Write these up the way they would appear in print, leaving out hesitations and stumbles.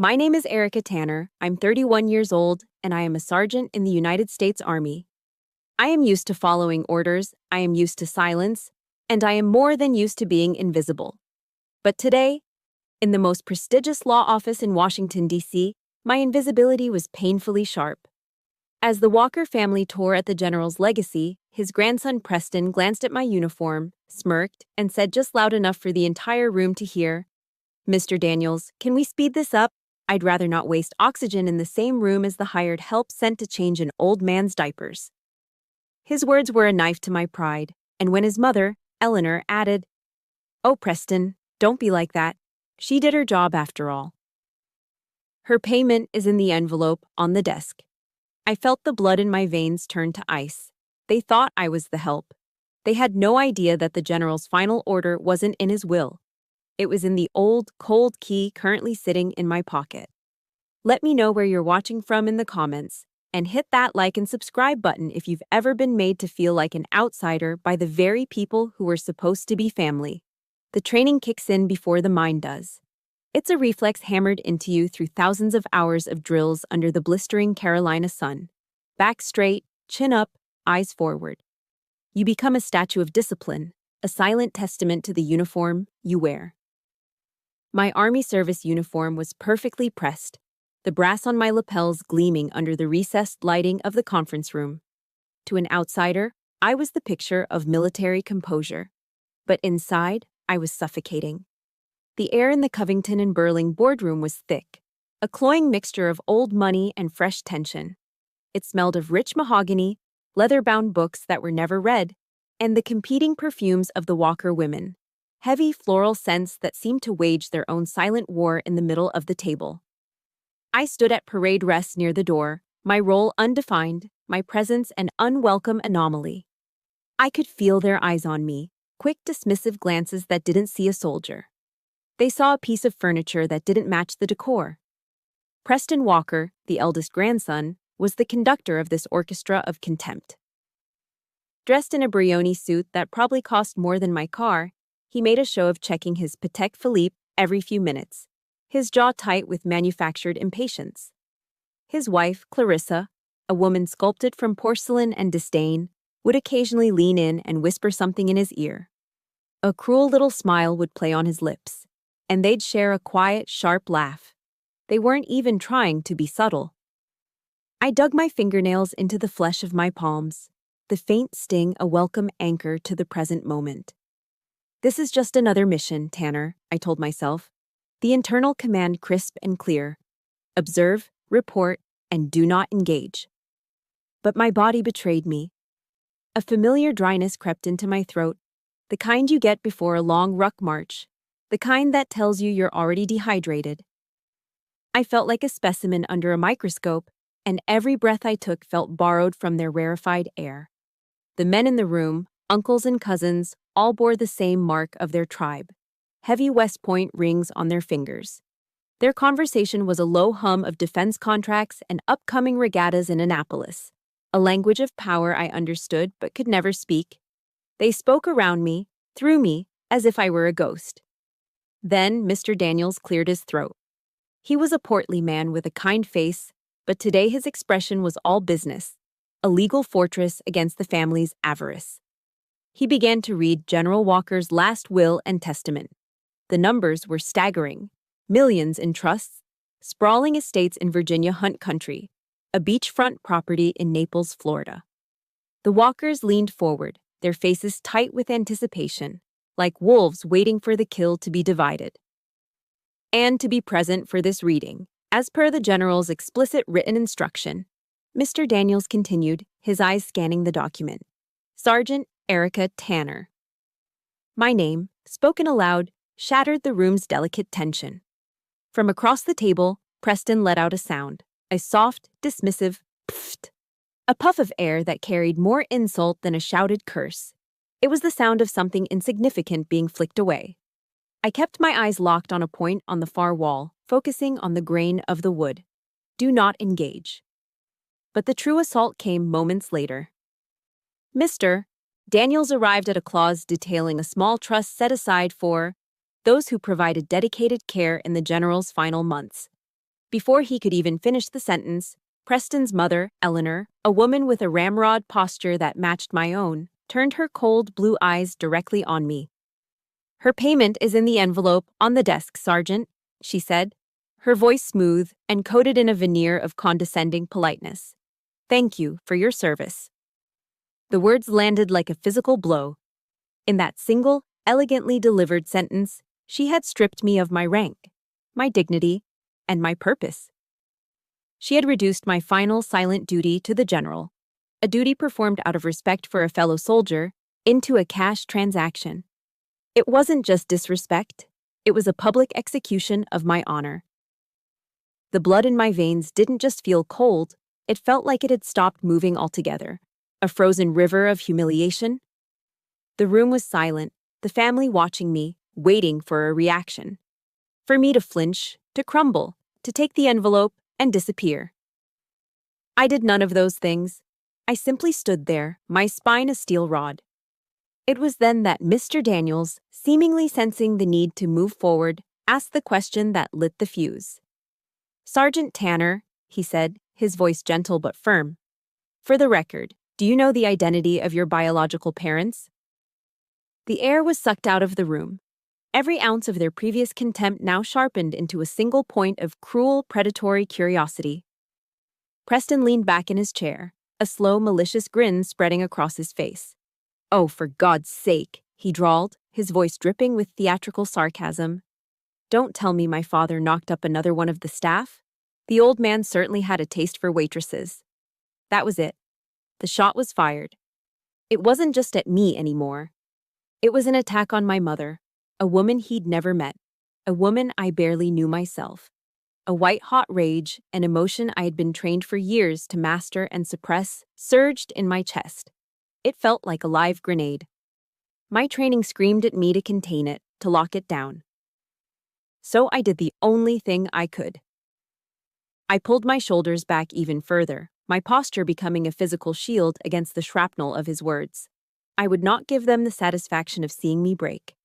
My name is Erica Tanner. I'm 31 years old, and I am a sergeant in the United States Army. I am used to following orders, I am used to silence, and I am more than used to being invisible. But today, in the most prestigious law office in Washington, D.C., my invisibility was painfully sharp. As the Walker family tore at the general's legacy, his grandson Preston glanced at my uniform, smirked, and said just loud enough for the entire room to hear, "Mr. Daniels, can we speed this up? I'd rather not waste oxygen in the same room as the hired help sent to change an old man's diapers." His words were a knife to my pride, and when his mother, Eleanor, added, "Oh, Preston, don't be like that. She did her job after all. Her payment is in the envelope on the desk." I felt the blood in my veins turn to ice. They thought I was the help. They had no idea that the general's final order wasn't in his will. It was in the old, cold key currently sitting in my pocket. Let me know where you're watching from in the comments, and hit that like and subscribe button if you've ever been made to feel like an outsider by the very people who were supposed to be family. The training kicks in before the mind does. It's a reflex hammered into you through thousands of hours of drills under the blistering Carolina sun. Back straight, chin up, eyes forward. You become a statue of discipline, a silent testament to the uniform you wear. My Army service uniform was perfectly pressed, the brass on my lapels gleaming under the recessed lighting of the conference room. To an outsider, I was the picture of military composure. But inside, I was suffocating. The air in the Covington and Burling boardroom was thick, a cloying mixture of old money and fresh tension. It smelled of rich mahogany, leather-bound books that were never read, and the competing perfumes of the Walker women, heavy floral scents that seemed to wage their own silent war in the middle of the table. I stood at parade rest near the door, my role undefined, my presence an unwelcome anomaly. I could feel their eyes on me, quick dismissive glances that didn't see a soldier. They saw a piece of furniture that didn't match the decor. Preston Walker, the eldest grandson, was the conductor of this orchestra of contempt. Dressed in a Brioni suit that probably cost more than my car, he made a show of checking his Patek Philippe every few minutes, his jaw tight with manufactured impatience. His wife, Clarissa, a woman sculpted from porcelain and disdain, would occasionally lean in and whisper something in his ear. A cruel little smile would play on his lips, and they'd share a quiet, sharp laugh. They weren't even trying to be subtle. I dug my fingernails into the flesh of my palms, the faint sting a welcome anchor to the present moment. This is just another mission, Tanner, I told myself. The internal command crisp and clear. Observe, report, and do not engage. But my body betrayed me. A familiar dryness crept into my throat, the kind you get before a long ruck march, the kind that tells you you're already dehydrated. I felt like a specimen under a microscope, and every breath I took felt borrowed from their rarefied air. The men in the room, uncles and cousins, all bore the same mark of their tribe, heavy West Point rings on their fingers. Their conversation was a low hum of defense contracts and upcoming regattas in Annapolis, a language of power I understood but could never speak. They spoke around me, through me, as if I were a ghost. Then Mr. Daniels cleared his throat. He was a portly man with a kind face, but today his expression was all business, a legal fortress against the family's avarice. He began to read General Walker's last will and testament. The numbers were staggering. Millions in trusts, sprawling estates in Virginia Hunt Country, a beachfront property in Naples, Florida. The Walkers leaned forward, their faces tight with anticipation, like wolves waiting for the kill to be divided. And to be present for this reading, as per the general's explicit written instruction, Mr. Daniels continued, his eyes scanning the document. Sergeant Erica Tanner. My name, spoken aloud, shattered the room's delicate tension. From across the table, Preston let out a sound, a soft, dismissive pfft, a puff of air that carried more insult than a shouted curse. It was the sound of something insignificant being flicked away. I kept my eyes locked on a point on the far wall, focusing on the grain of the wood. Do not engage. But the true assault came moments later. Mr. Daniels arrived at a clause detailing a small trust set aside for those who provided dedicated care in the general's final months. Before he could even finish the sentence, Preston's mother, Eleanor, a woman with a ramrod posture that matched my own, turned her cold blue eyes directly on me. "Her payment is in the envelope on the desk, Sergeant," she said, her voice smooth and coated in a veneer of condescending politeness. "Thank you for your service." The words landed like a physical blow. In that single, elegantly delivered sentence, she had stripped me of my rank, my dignity, and my purpose. She had reduced my final silent duty to the general, a duty performed out of respect for a fellow soldier, into a cash transaction. It wasn't just disrespect, it was a public execution of my honor. The blood in my veins didn't just feel cold, it felt like it had stopped moving altogether, a frozen river of humiliation. The room was silent, the family watching me, waiting for a reaction. For me to flinch, to crumble, to take the envelope and disappear. I did none of those things. I simply stood there, my spine a steel rod. It was then that Mr. Daniels, seemingly sensing the need to move forward, asked the question that lit the fuse. "Sergeant Tanner," he said, his voice gentle but firm, "for the record, do you know the identity of your biological parents?" The air was sucked out of the room. Every ounce of their previous contempt now sharpened into a single point of cruel, predatory curiosity. Preston leaned back in his chair, a slow, malicious grin spreading across his face. "Oh, for God's sake," he drawled, his voice dripping with theatrical sarcasm. "Don't tell me my father knocked up another one of the staff?" The old man certainly had a taste for waitresses. That was it. The shot was fired. It wasn't just at me anymore. It was an attack on my mother, a woman he'd never met, a woman I barely knew myself. A white-hot rage, an emotion I had been trained for years to master and suppress, surged in my chest. It felt like a live grenade. My training screamed at me to contain it, to lock it down. So I did the only thing I could. I pulled my shoulders back even further, my posture becoming a physical shield against the shrapnel of his words. I would not give them the satisfaction of seeing me break.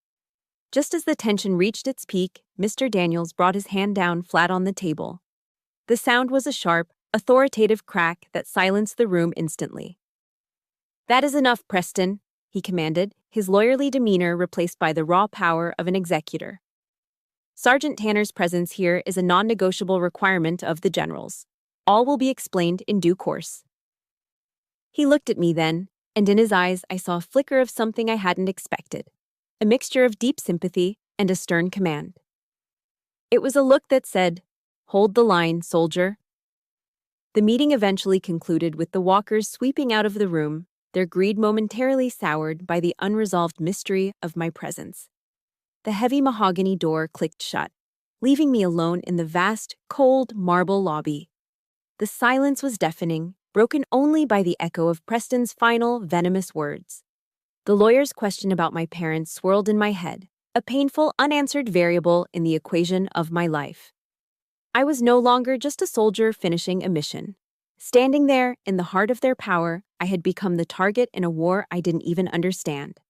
Just as the tension reached its peak, Mr. Daniels brought his hand down flat on the table. The sound was a sharp, authoritative crack that silenced the room instantly. "That is enough, Preston," he commanded, his lawyerly demeanor replaced by the raw power of an executor. "Sergeant Tanner's presence here is a non-negotiable requirement of the generals. All will be explained in due course." He looked at me then, and in his eyes I saw a flicker of something I hadn't expected, a mixture of deep sympathy and a stern command. It was a look that said, "Hold the line, soldier." The meeting eventually concluded with the walkers sweeping out of the room, their greed momentarily soured by the unresolved mystery of my presence. The heavy mahogany door clicked shut, leaving me alone in the vast, cold marble lobby. The silence was deafening, broken only by the echo of Preston's final, venomous words. The lawyer's question about my parents swirled in my head, a painful, unanswered variable in the equation of my life. I was no longer just a soldier finishing a mission. Standing there, in the heart of their power, I had become the target in a war I didn't even understand.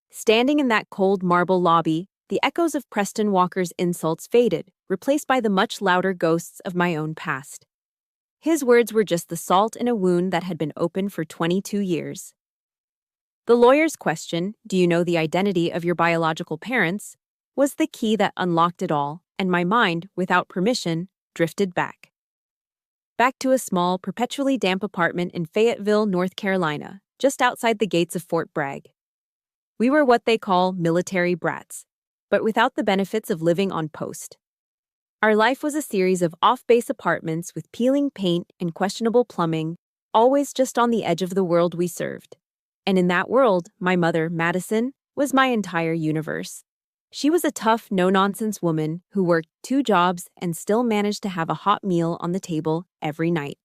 Standing in that cold marble lobby, the echoes of Preston Walker's insults faded, replaced by the much louder ghosts of my own past. His words were just the salt in a wound that had been open for 22 years. The lawyer's question, "Do you know the identity of your biological parents?" was the key that unlocked it all, and my mind, without permission, drifted back. Back to a small, perpetually damp apartment in Fayetteville, North Carolina, just outside the gates of Fort Bragg. We were what they call military brats, but without the benefits of living on post. Our life was a series of off-base apartments with peeling paint and questionable plumbing, always just on the edge of the world we served. And in that world, my mother, Madison, was my entire universe. She was a tough, no-nonsense woman who worked 2 jobs and still managed to have a hot meal on the table every night.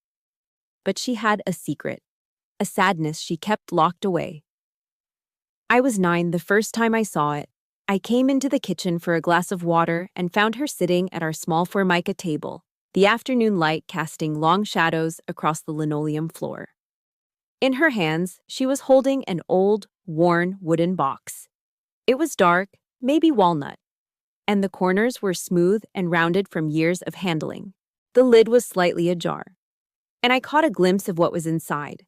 But she had a secret, a sadness she kept locked away. I was 9 the first time I saw it. I came into the kitchen for a glass of water and found her sitting at our small formica table, the afternoon light casting long shadows across the linoleum floor. In her hands, she was holding an old, worn wooden box. It was dark, maybe walnut, and the corners were smooth and rounded from years of handling. The lid was slightly ajar, and I caught a glimpse of what was inside.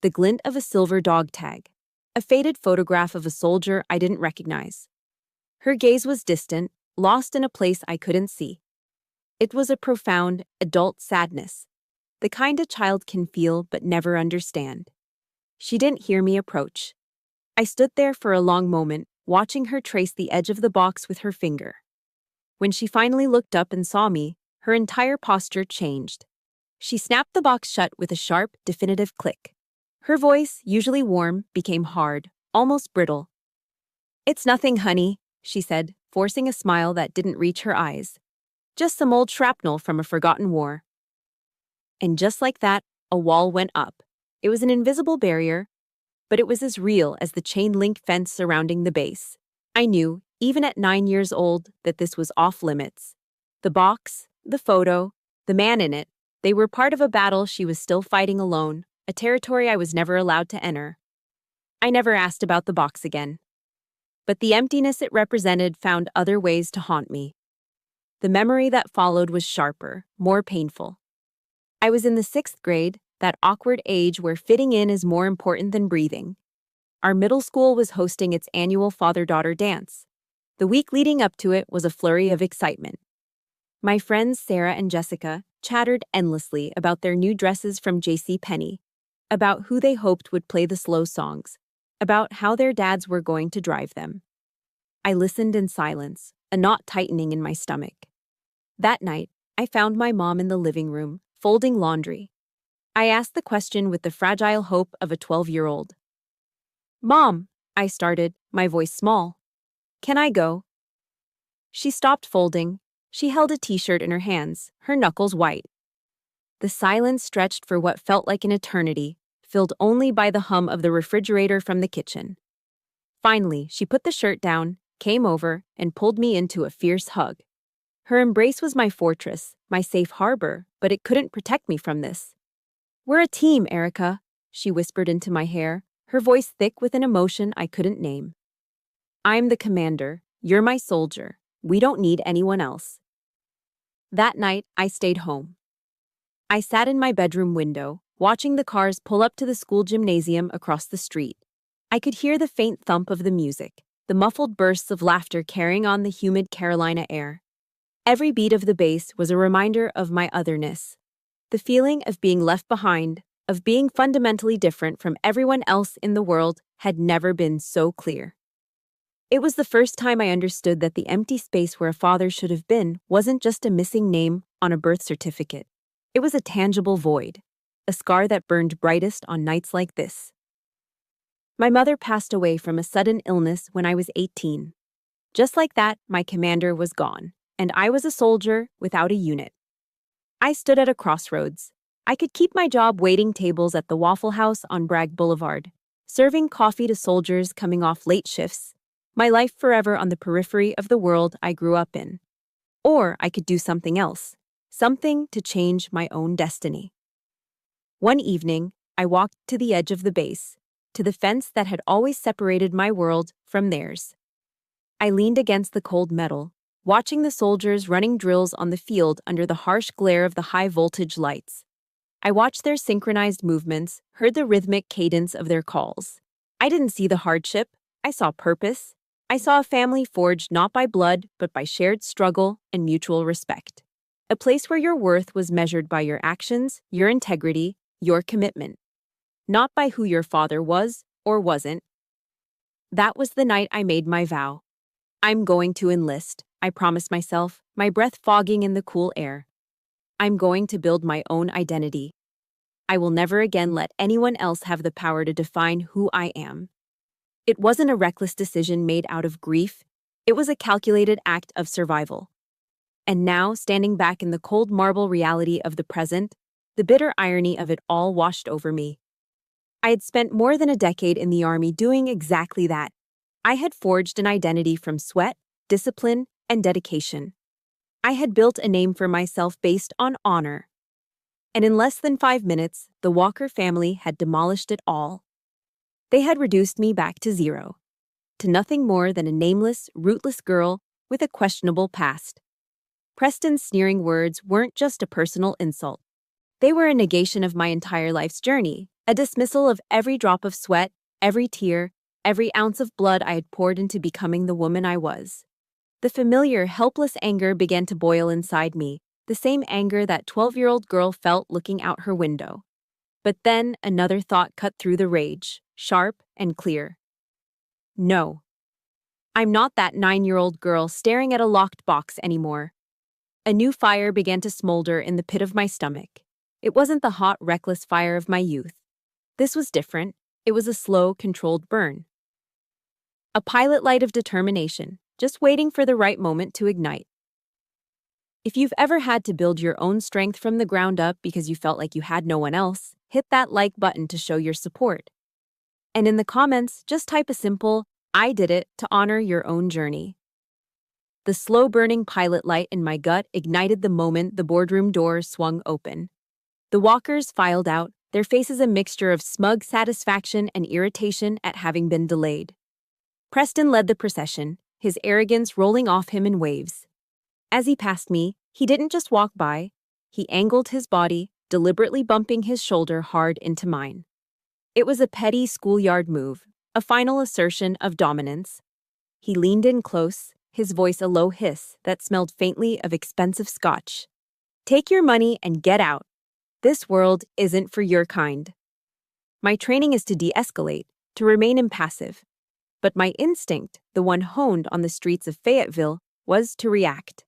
The glint of a silver dog tag, a faded photograph of a soldier I didn't recognize. Her gaze was distant, lost in a place I couldn't see. It was a profound, adult sadness, the kind a child can feel but never understand. She didn't hear me approach. I stood there for a long moment, watching her trace the edge of the box with her finger. When she finally looked up and saw me, her entire posture changed. She snapped the box shut with a sharp, definitive click. Her voice, usually warm, became hard, almost brittle. "It's nothing, honey," she said, forcing a smile that didn't reach her eyes. "Just some old shrapnel from a forgotten war." And just like that, a wall went up. It was an invisible barrier, but it was as real as the chain-link fence surrounding the base. I knew, even at 9 years old, that this was off-limits. The box, the photo, the man in it, they were part of a battle she was still fighting alone, a territory I was never allowed to enter. I never asked about the box again. But the emptiness it represented found other ways to haunt me. The memory that followed was sharper, more painful. I was in the 6th grade, that awkward age where fitting in is more important than breathing. Our middle school was hosting its annual father-daughter dance. The week leading up to it was a flurry of excitement. My friends Sarah and Jessica chattered endlessly about their new dresses from JCPenney, about who they hoped would play the slow songs, about how their dads were going to drive them. I listened in silence, a knot tightening in my stomach. That night, I found my mom in the living room, folding laundry. I asked the question with the fragile hope of a 12-year-old. "Mom," I started, my voice small. "Can I go?" She stopped folding. She held a t-shirt in her hands, her knuckles white. The silence stretched for what felt like an eternity, filled only by the hum of the refrigerator from the kitchen. Finally, she put the shirt down, came over, and pulled me into a fierce hug. Her embrace was my fortress, my safe harbor, but it couldn't protect me from this. "We're a team, Erica," she whispered into my hair, her voice thick with an emotion I couldn't name. "I'm the commander, you're my soldier, we don't need anyone else." That night, I stayed home. I sat in my bedroom window, watching the cars pull up to the school gymnasium across the street. I could hear the faint thump of the music, the muffled bursts of laughter carrying on the humid Carolina air. Every beat of the bass was a reminder of my otherness. The feeling of being left behind, of being fundamentally different from everyone else in the world, had never been so clear. It was the first time I understood that the empty space where a father should have been wasn't just a missing name on a birth certificate. It was a tangible void, a scar that burned brightest on nights like this. My mother passed away from a sudden illness when I was 18. Just like that, my commander was gone, and I was a soldier without a unit. I stood at a crossroads. I could keep my job waiting tables at the Waffle House on Bragg Boulevard, serving coffee to soldiers coming off late shifts, my life forever on the periphery of the world I grew up in. Or I could do something else, something to change my own destiny. One evening, I walked to the edge of the base, to the fence that had always separated my world from theirs. I leaned against the cold metal, watching the soldiers running drills on the field under the harsh glare of the high-voltage lights. I watched their synchronized movements, heard the rhythmic cadence of their calls. I didn't see the hardship, I saw purpose. I saw a family forged not by blood, but by shared struggle and mutual respect. A place where your worth was measured by your actions, your integrity, your commitment. Not by who your father was or wasn't. That was the night I made my vow. I'm going to enlist, I promised myself, my breath fogging in the cool air. I'm going to build my own identity. I will never again let anyone else have the power to define who I am. It wasn't a reckless decision made out of grief. It was a calculated act of survival. And now, standing back in the cold marble reality of the present, the bitter irony of it all washed over me. I had spent more than a decade in the Army doing exactly that. I had forged an identity from sweat, discipline, and dedication. I had built a name for myself based on honor. And in less than 5 minutes, the Walker family had demolished it all. They had reduced me back to zero, to nothing more than a nameless, rootless girl with a questionable past. Preston's sneering words weren't just a personal insult. They were a negation of my entire life's journey, a dismissal of every drop of sweat, every tear, every ounce of blood I had poured into becoming the woman I was. The familiar, helpless anger began to boil inside me, the same anger that 12-year-old girl felt looking out her window. But then another thought cut through the rage, sharp and clear. No. I'm not that 9-year-old girl staring at a locked box anymore. A new fire began to smolder in the pit of my stomach. It wasn't the hot, reckless fire of my youth. This was different. It was a slow, controlled burn. A pilot light of determination, just waiting for the right moment to ignite. If you've ever had to build your own strength from the ground up because you felt like you had no one else, hit that like button to show your support. And in the comments, just type a simple, "I did it," to honor your own journey. The slow-burning pilot light in my gut ignited the moment the boardroom doors swung open. The walkers filed out, their faces a mixture of smug satisfaction and irritation at having been delayed. Preston led the procession, his arrogance rolling off him in waves. As he passed me, he didn't just walk by. He angled his body, deliberately bumping his shoulder hard into mine. It was a petty schoolyard move, a final assertion of dominance. He leaned in close, his voice a low hiss that smelled faintly of expensive scotch. "Take your money and get out. This world isn't for your kind." My training is to de-escalate, to remain impassive. But my instinct, the one honed on the streets of Fayetteville, was to react.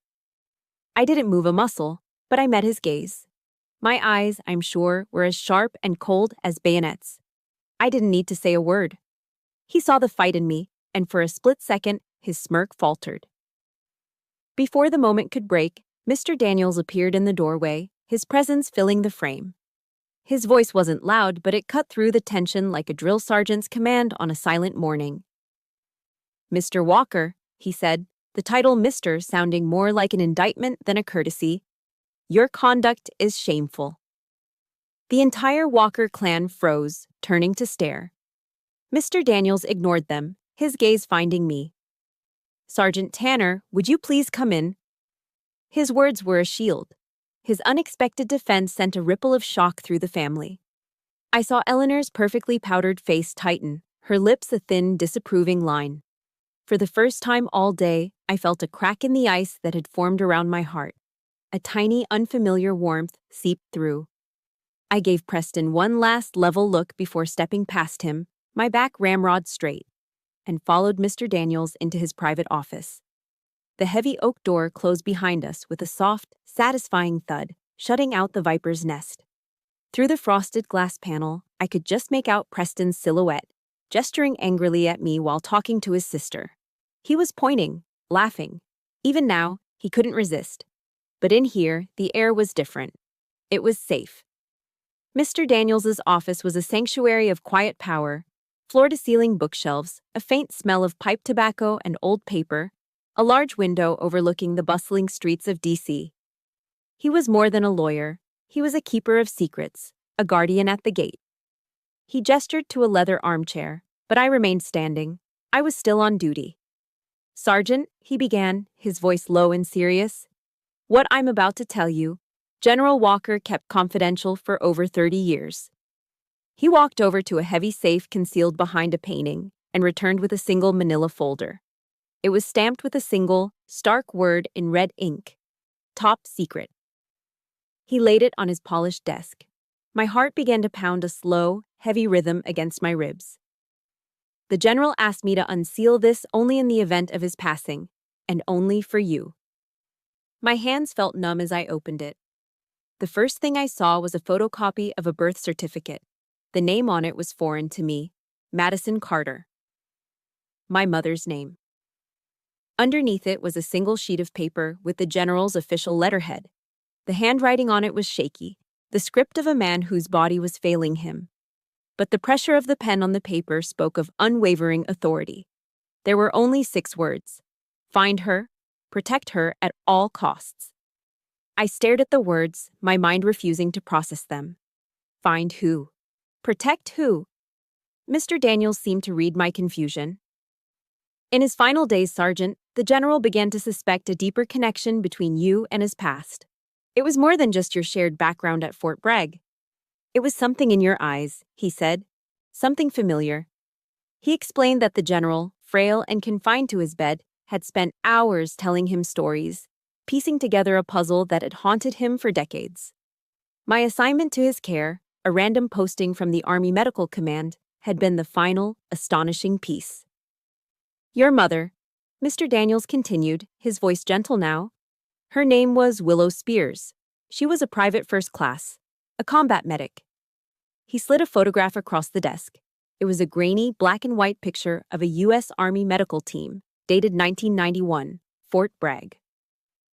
I didn't move a muscle, but I met his gaze. My eyes, I'm sure, were as sharp and cold as bayonets. I didn't need to say a word. He saw the fight in me, and for a split second, his smirk faltered. Before the moment could break, Mr. Daniels appeared in the doorway, his presence filling the frame. His voice wasn't loud, but it cut through the tension like a drill sergeant's command on a silent morning. "Mr. Walker," he said, the title Mr. sounding more like an indictment than a courtesy, "your conduct is shameful." The entire Walker clan froze, turning to stare. Mr. Daniels ignored them, his gaze finding me. "Sergeant Tanner, would you please come in?" His words were a shield. His unexpected defense sent a ripple of shock through the family. I saw Eleanor's perfectly powdered face tighten, her lips a thin, disapproving line. For the first time all day, I felt a crack in the ice that had formed around my heart. A tiny, unfamiliar warmth seeped through. I gave Preston one last level look before stepping past him, my back ramrod straight, and followed Mr. Daniels into his private office. The heavy oak door closed behind us with a soft, satisfying thud, shutting out the viper's nest. Through the frosted glass panel, I could just make out Preston's silhouette, gesturing angrily at me while talking to his sister. He was pointing, laughing. Even now, he couldn't resist. But in here, the air was different. It was safe. Mr. Daniels's office was a sanctuary of quiet power, floor-to-ceiling bookshelves, a faint smell of pipe tobacco and old paper, a large window overlooking the bustling streets of D.C. He was more than a lawyer. He was a keeper of secrets, a guardian at the gate. He gestured to a leather armchair, but I remained standing. I was still on duty. "Sergeant," he began, his voice low and serious, "what I'm about to tell you, General Walker kept confidential for over 30 years. He walked over to a heavy safe concealed behind a painting and returned with a single manila folder. It was stamped with a single, stark word in red ink. Top secret. He laid it on his polished desk. My heart began to pound a slow, heavy rhythm against my ribs. The general asked me to unseal this only in the event of his passing, and only for you. My hands felt numb as I opened it. The first thing I saw was a photocopy of a birth certificate. The name on it was foreign to me, Madison Carter. My mother's name. Underneath it was a single sheet of paper with the general's official letterhead. The handwriting on it was shaky, the script of a man whose body was failing him. But the pressure of the pen on the paper spoke of unwavering authority. There were only 6 words. Find her, protect her at all costs. I stared at the words, my mind refusing to process them. Find who? Protect who? Mr. Daniels seemed to read my confusion. "In his final days, Sergeant, the general began to suspect a deeper connection between you and his past. It was more than just your shared background at Fort Bragg. It was something in your eyes, he said. Something familiar. He explained that the general, frail and confined to his bed, had spent hours telling him stories, piecing together a puzzle that had haunted him for decades. My assignment to his care, a random posting from the Army Medical Command, had been the final, astonishing piece. Your mother, Mr. Daniels continued, his voice gentle now. Her name was Willow Spears. She was a private first class, a combat medic. He slid a photograph across the desk. It was a grainy, black and white picture of a U.S. Army medical team, dated 1991, Fort Bragg.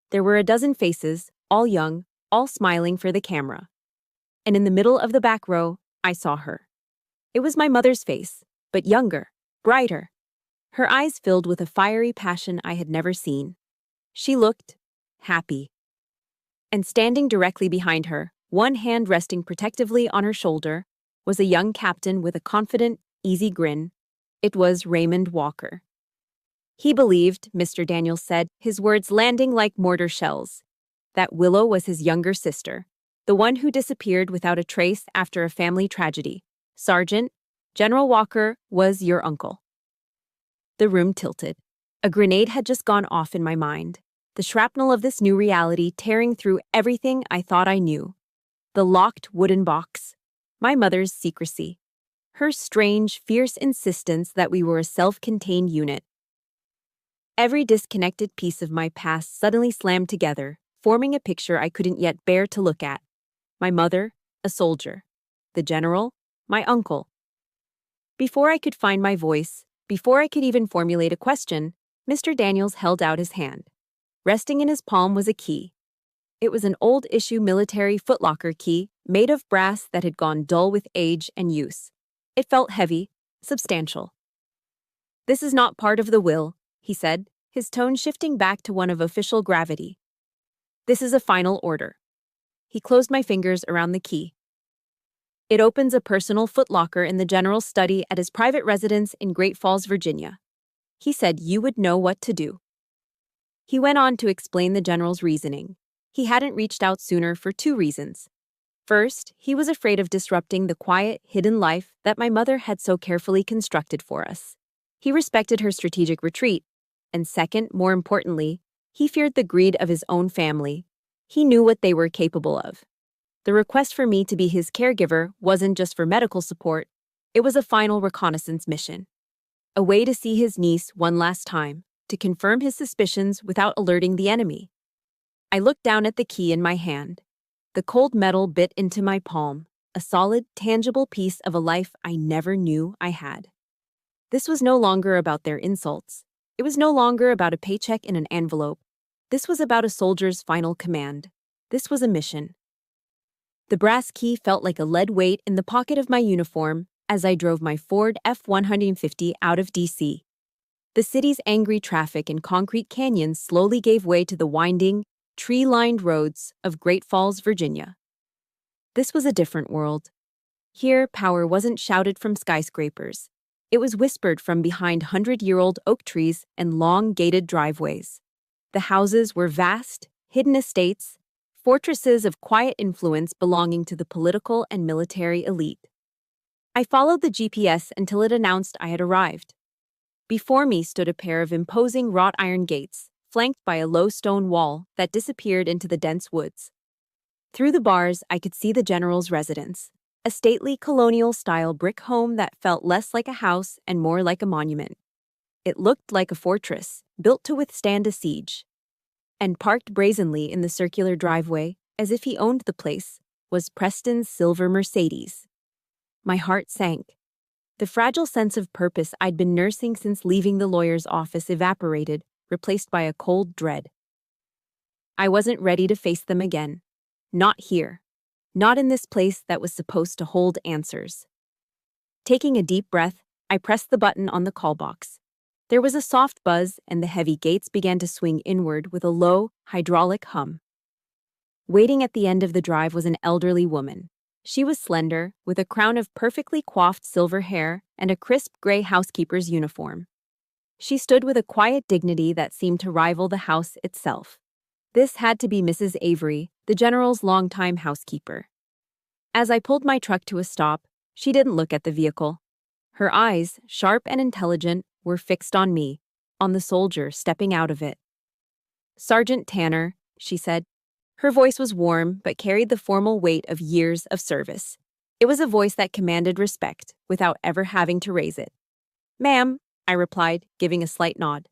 There were a dozen faces, all young, all smiling for the camera. And in the middle of the back row, I saw her. It was my mother's face, but younger, brighter. Her eyes filled with a fiery passion I had never seen. She looked happy. And standing directly behind her, one hand resting protectively on her shoulder, was a young captain with a confident, easy grin. It was Raymond Walker. He believed, Mr. Daniels said, his words landing like mortar shells, that Willow was his younger sister, the one who disappeared without a trace after a family tragedy. Sergeant, General Walker was your uncle. The room tilted. A grenade had just gone off in my mind, the shrapnel of this new reality tearing through everything I thought I knew. The locked wooden box, my mother's secrecy, her strange, fierce insistence that we were a self-contained unit. Every disconnected piece of my past suddenly slammed together, forming a picture I couldn't yet bear to look at. My mother, a soldier. The general, my uncle. Before I could find my voice, before I could even formulate a question, Mr. Daniels held out his hand. Resting in his palm was a key. It was an old-issue military footlocker key made of brass that had gone dull with age and use. It felt heavy, substantial. This is not part of the will, he said, his tone shifting back to one of official gravity. This is a final order. He closed my fingers around the key. It opens a personal footlocker in the general's study at his private residence in Great Falls, Virginia. He said you would know what to do. He went on to explain the general's reasoning. He hadn't reached out sooner for two reasons. First, he was afraid of disrupting the quiet, hidden life that my mother had so carefully constructed for us. He respected her strategic retreat. And second, more importantly, he feared the greed of his own family. He knew what they were capable of. The request for me to be his caregiver wasn't just for medical support, it was a final reconnaissance mission. A way to see his niece one last time, to confirm his suspicions without alerting the enemy. I looked down at the key in my hand. The cold metal bit into my palm, a solid, tangible piece of a life I never knew I had. This was no longer about their insults. It was no longer about a paycheck in an envelope. This was about a soldier's final command. This was a mission. The brass key felt like a lead weight in the pocket of my uniform as I drove my Ford F-150 out of D.C. The city's angry traffic and concrete canyons slowly gave way to the winding, tree-lined roads of Great Falls, Virginia. This was a different world. Here, power wasn't shouted from skyscrapers. It was whispered from behind 100-year-old oak trees and long, gated driveways. The houses were vast, hidden estates, fortresses of quiet influence belonging to the political and military elite. I followed the GPS until it announced I had arrived. Before me stood a pair of imposing wrought iron gates, flanked by a low stone wall that disappeared into the dense woods. Through the bars, I could see the general's residence, a stately colonial-style brick home that felt less like a house and more like a monument. It looked like a fortress, built to withstand a siege. And parked brazenly in the circular driveway, as if he owned the place, was Preston's silver Mercedes. My heart sank. The fragile sense of purpose I'd been nursing since leaving the lawyer's office evaporated, replaced by a cold dread. I wasn't ready to face them again. Not here. Not in this place that was supposed to hold answers. Taking a deep breath, I pressed the button on the call box. There was a soft buzz, and the heavy gates began to swing inward with a low, hydraulic hum. Waiting at the end of the drive was an elderly woman. She was slender, with a crown of perfectly coiffed silver hair and a crisp gray housekeeper's uniform. She stood with a quiet dignity that seemed to rival the house itself. This had to be Mrs. Avery, the General's longtime housekeeper. As I pulled my truck to a stop, she didn't look at the vehicle. Her eyes, sharp and intelligent, were fixed on me, on the soldier stepping out of it. "Sergeant Tanner," she said. Her voice was warm but carried the formal weight of years of service. It was a voice that commanded respect without ever having to raise it. "Ma'am," I replied, giving a slight nod.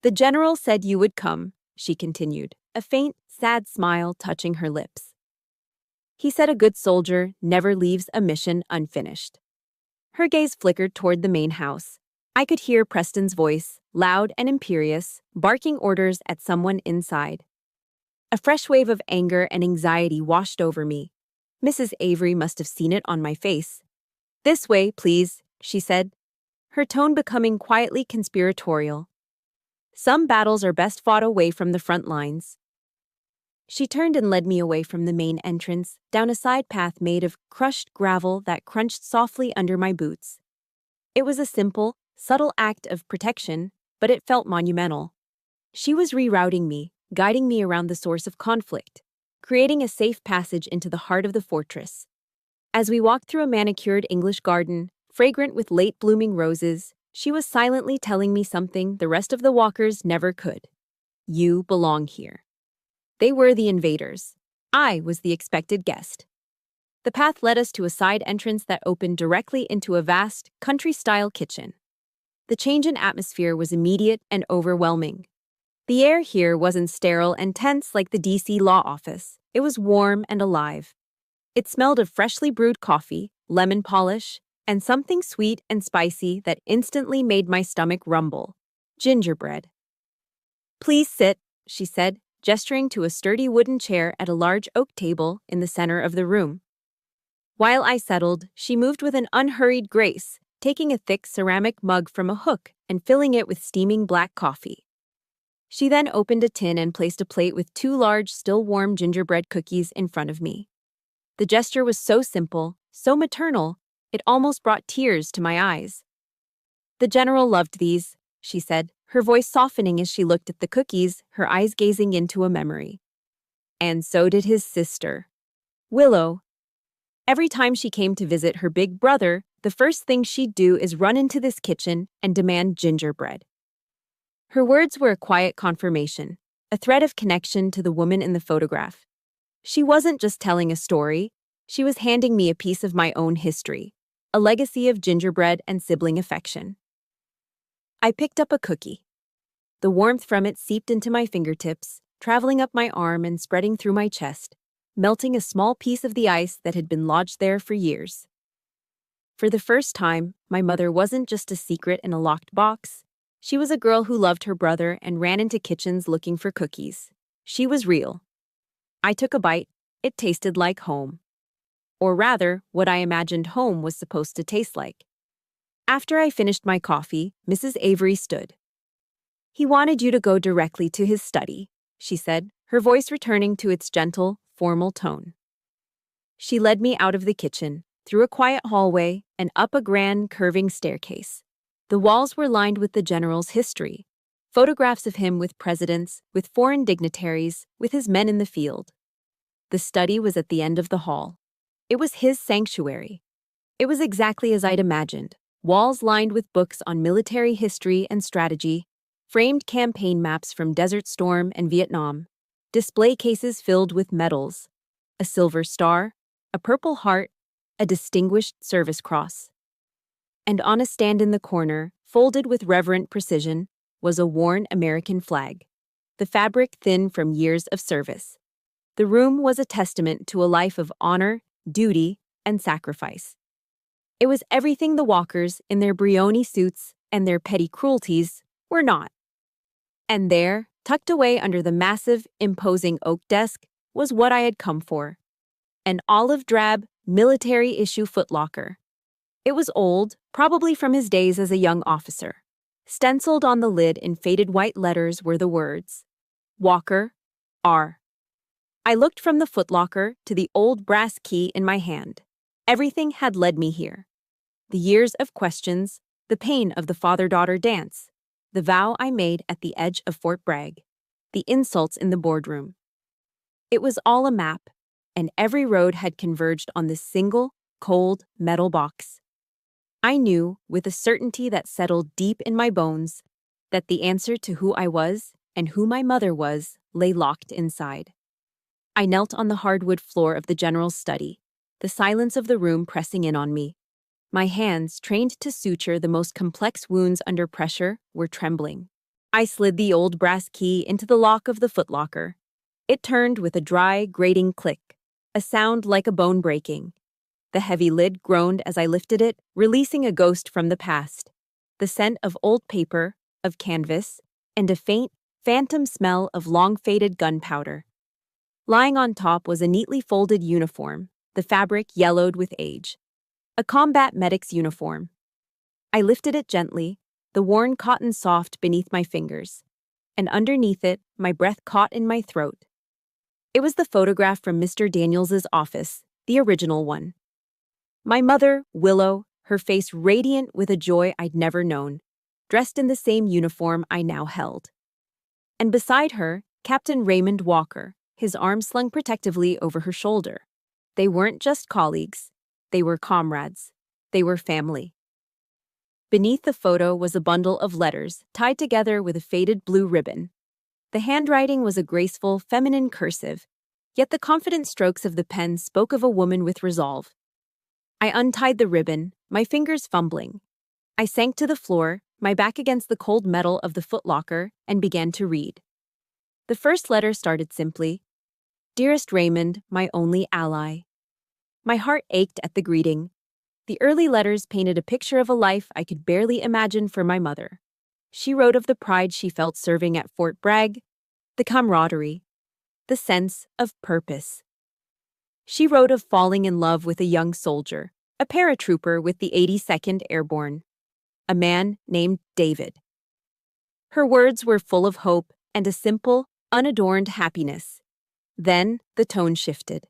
"The General said you would come," she continued, a faint, sad smile touching her lips. "He said a good soldier never leaves a mission unfinished." Her gaze flickered toward the main house. I could hear Preston's voice, loud and imperious, barking orders at someone inside. A fresh wave of anger and anxiety washed over me. Mrs. Avery must have seen it on my face. "This way, please," she said, her tone becoming quietly conspiratorial. "Some battles are best fought away from the front lines." She turned and led me away from the main entrance, down a side path made of crushed gravel that crunched softly under my boots. It was a simple, subtle act of protection, but it felt monumental. She was rerouting me, guiding me around the source of conflict, creating a safe passage into the heart of the fortress. As we walked through a manicured English garden, fragrant with late-blooming roses, she was silently telling me something the rest of the walkers never could. "You belong here." They were the invaders. I was the expected guest. The path led us to a side entrance that opened directly into a vast, country-style kitchen. The change in atmosphere was immediate and overwhelming. The air here wasn't sterile and tense like the DC law office. It was warm and alive. It smelled of freshly brewed coffee, lemon polish, and something sweet and spicy that instantly made my stomach rumble: gingerbread. "Please sit," she said, gesturing to a sturdy wooden chair at a large oak table in the center of the room. While I settled, she moved with an unhurried grace, taking a thick ceramic mug from a hook and filling it with steaming black coffee. She then opened a tin and placed a plate with 2 large, still-warm gingerbread cookies in front of me. The gesture was so simple, so maternal, it almost brought tears to my eyes. "The General loved these," she said, her voice softening as she looked at the cookies, her eyes gazing into a memory. "And so did his sister, Willow. Every time she came to visit her big brother, the first thing she'd do is run into this kitchen and demand gingerbread." Her words were a quiet confirmation, a thread of connection to the woman in the photograph. She wasn't just telling a story, she was handing me a piece of my own history, a legacy of gingerbread and sibling affection. I picked up a cookie. The warmth from it seeped into my fingertips, traveling up my arm and spreading through my chest, melting a small piece of the ice that had been lodged there for years. For the first time, my mother wasn't just a secret in a locked box. She was a girl who loved her brother and ran into kitchens looking for cookies. She was real. I took a bite. It tasted like home. Or rather, what I imagined home was supposed to taste like. After I finished my coffee, Mrs. Avery stood. "He wanted you to go directly to his study," she said, her voice returning to its gentle, formal tone. She led me out of the kitchen, through a quiet hallway, and up a grand, curving staircase. The walls were lined with the General's history, photographs of him with presidents, with foreign dignitaries, with his men in the field. The study was at the end of the hall. It was his sanctuary. It was exactly as I'd imagined, walls lined with books on military history and strategy, framed campaign maps from Desert Storm and Vietnam, display cases filled with medals, a silver star, a Purple Heart, a Distinguished Service Cross. And on a stand in the corner, folded with reverent precision, was a worn American flag, the fabric thin from years of service. The room was a testament to a life of honor, duty, and sacrifice. It was everything the walkers, in their Brioni suits and their petty cruelties, were not. And there, tucked away under the massive, imposing oak desk, was what I had come for: an olive-drab, military-issue footlocker. It was old, probably from his days as a young officer. Stenciled on the lid in faded white letters were the words, "Walker, R." I looked from the footlocker to the old brass key in my hand. Everything had led me here. The years of questions, the pain of the father-daughter dance, the vow I made at the edge of Fort Bragg, the insults in the boardroom. It was all a map, and every road had converged on this single, cold, metal box. I knew, with a certainty that settled deep in my bones, that the answer to who I was and who my mother was lay locked inside. I knelt on the hardwood floor of the general's study, the silence of the room pressing in on me. My hands, trained to suture the most complex wounds under pressure, were trembling. I slid the old brass key into the lock of the footlocker. It turned with a dry, grating click, a sound like a bone breaking. The heavy lid groaned as I lifted it, releasing a ghost from the past. The scent of old paper, of canvas, and a faint, phantom smell of long-faded gunpowder. Lying on top was a neatly folded uniform, the fabric yellowed with age. A combat medic's uniform. I lifted it gently, the worn cotton soft beneath my fingers, and underneath it, my breath caught in my throat. It was the photograph from Mr. Daniels's office, the original one. My mother, Willow, her face radiant with a joy I'd never known, dressed in the same uniform I now held. And beside her, Captain Raymond Walker, his arms slung protectively over her shoulder. They weren't just colleagues. They were comrades. They were family. Beneath the photo was a bundle of letters tied together with a faded blue ribbon. The handwriting was a graceful, feminine cursive, yet the confident strokes of the pen spoke of a woman with resolve. I untied the ribbon, my fingers fumbling. I sank to the floor, my back against the cold metal of the footlocker, and began to read. The first letter started simply, "Dearest Raymond, my only ally." My heart ached at the greeting. The early letters painted a picture of a life I could barely imagine for my mother. She wrote of the pride she felt serving at Fort Bragg, the camaraderie, the sense of purpose. She wrote of falling in love with a young soldier, a paratrooper with the 82nd Airborne, a man named David. Her words were full of hope and a simple, unadorned happiness. Then the tone shifted.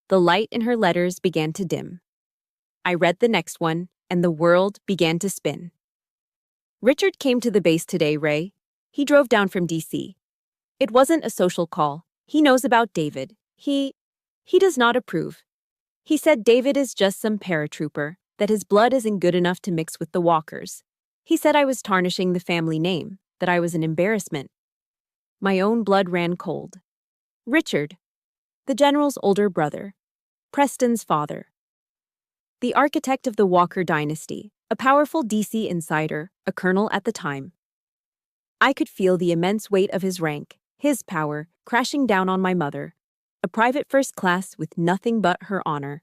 The light in her letters began to dim. I read the next one, and the world began to spin. "Richard came to the base today, Ray. He drove down from D.C. It wasn't a social call. He knows about David. He does not approve. He said David is just some paratrooper, that his blood isn't good enough to mix with the Walkers. He said I was tarnishing the family name, that I was an embarrassment." My own blood ran cold. Richard, the general's older brother, Preston's father. The architect of the Walker dynasty, a powerful DC insider, a colonel at the time. I could feel the immense weight of his rank, his power, crashing down on my mother, a private first class with nothing but her honor.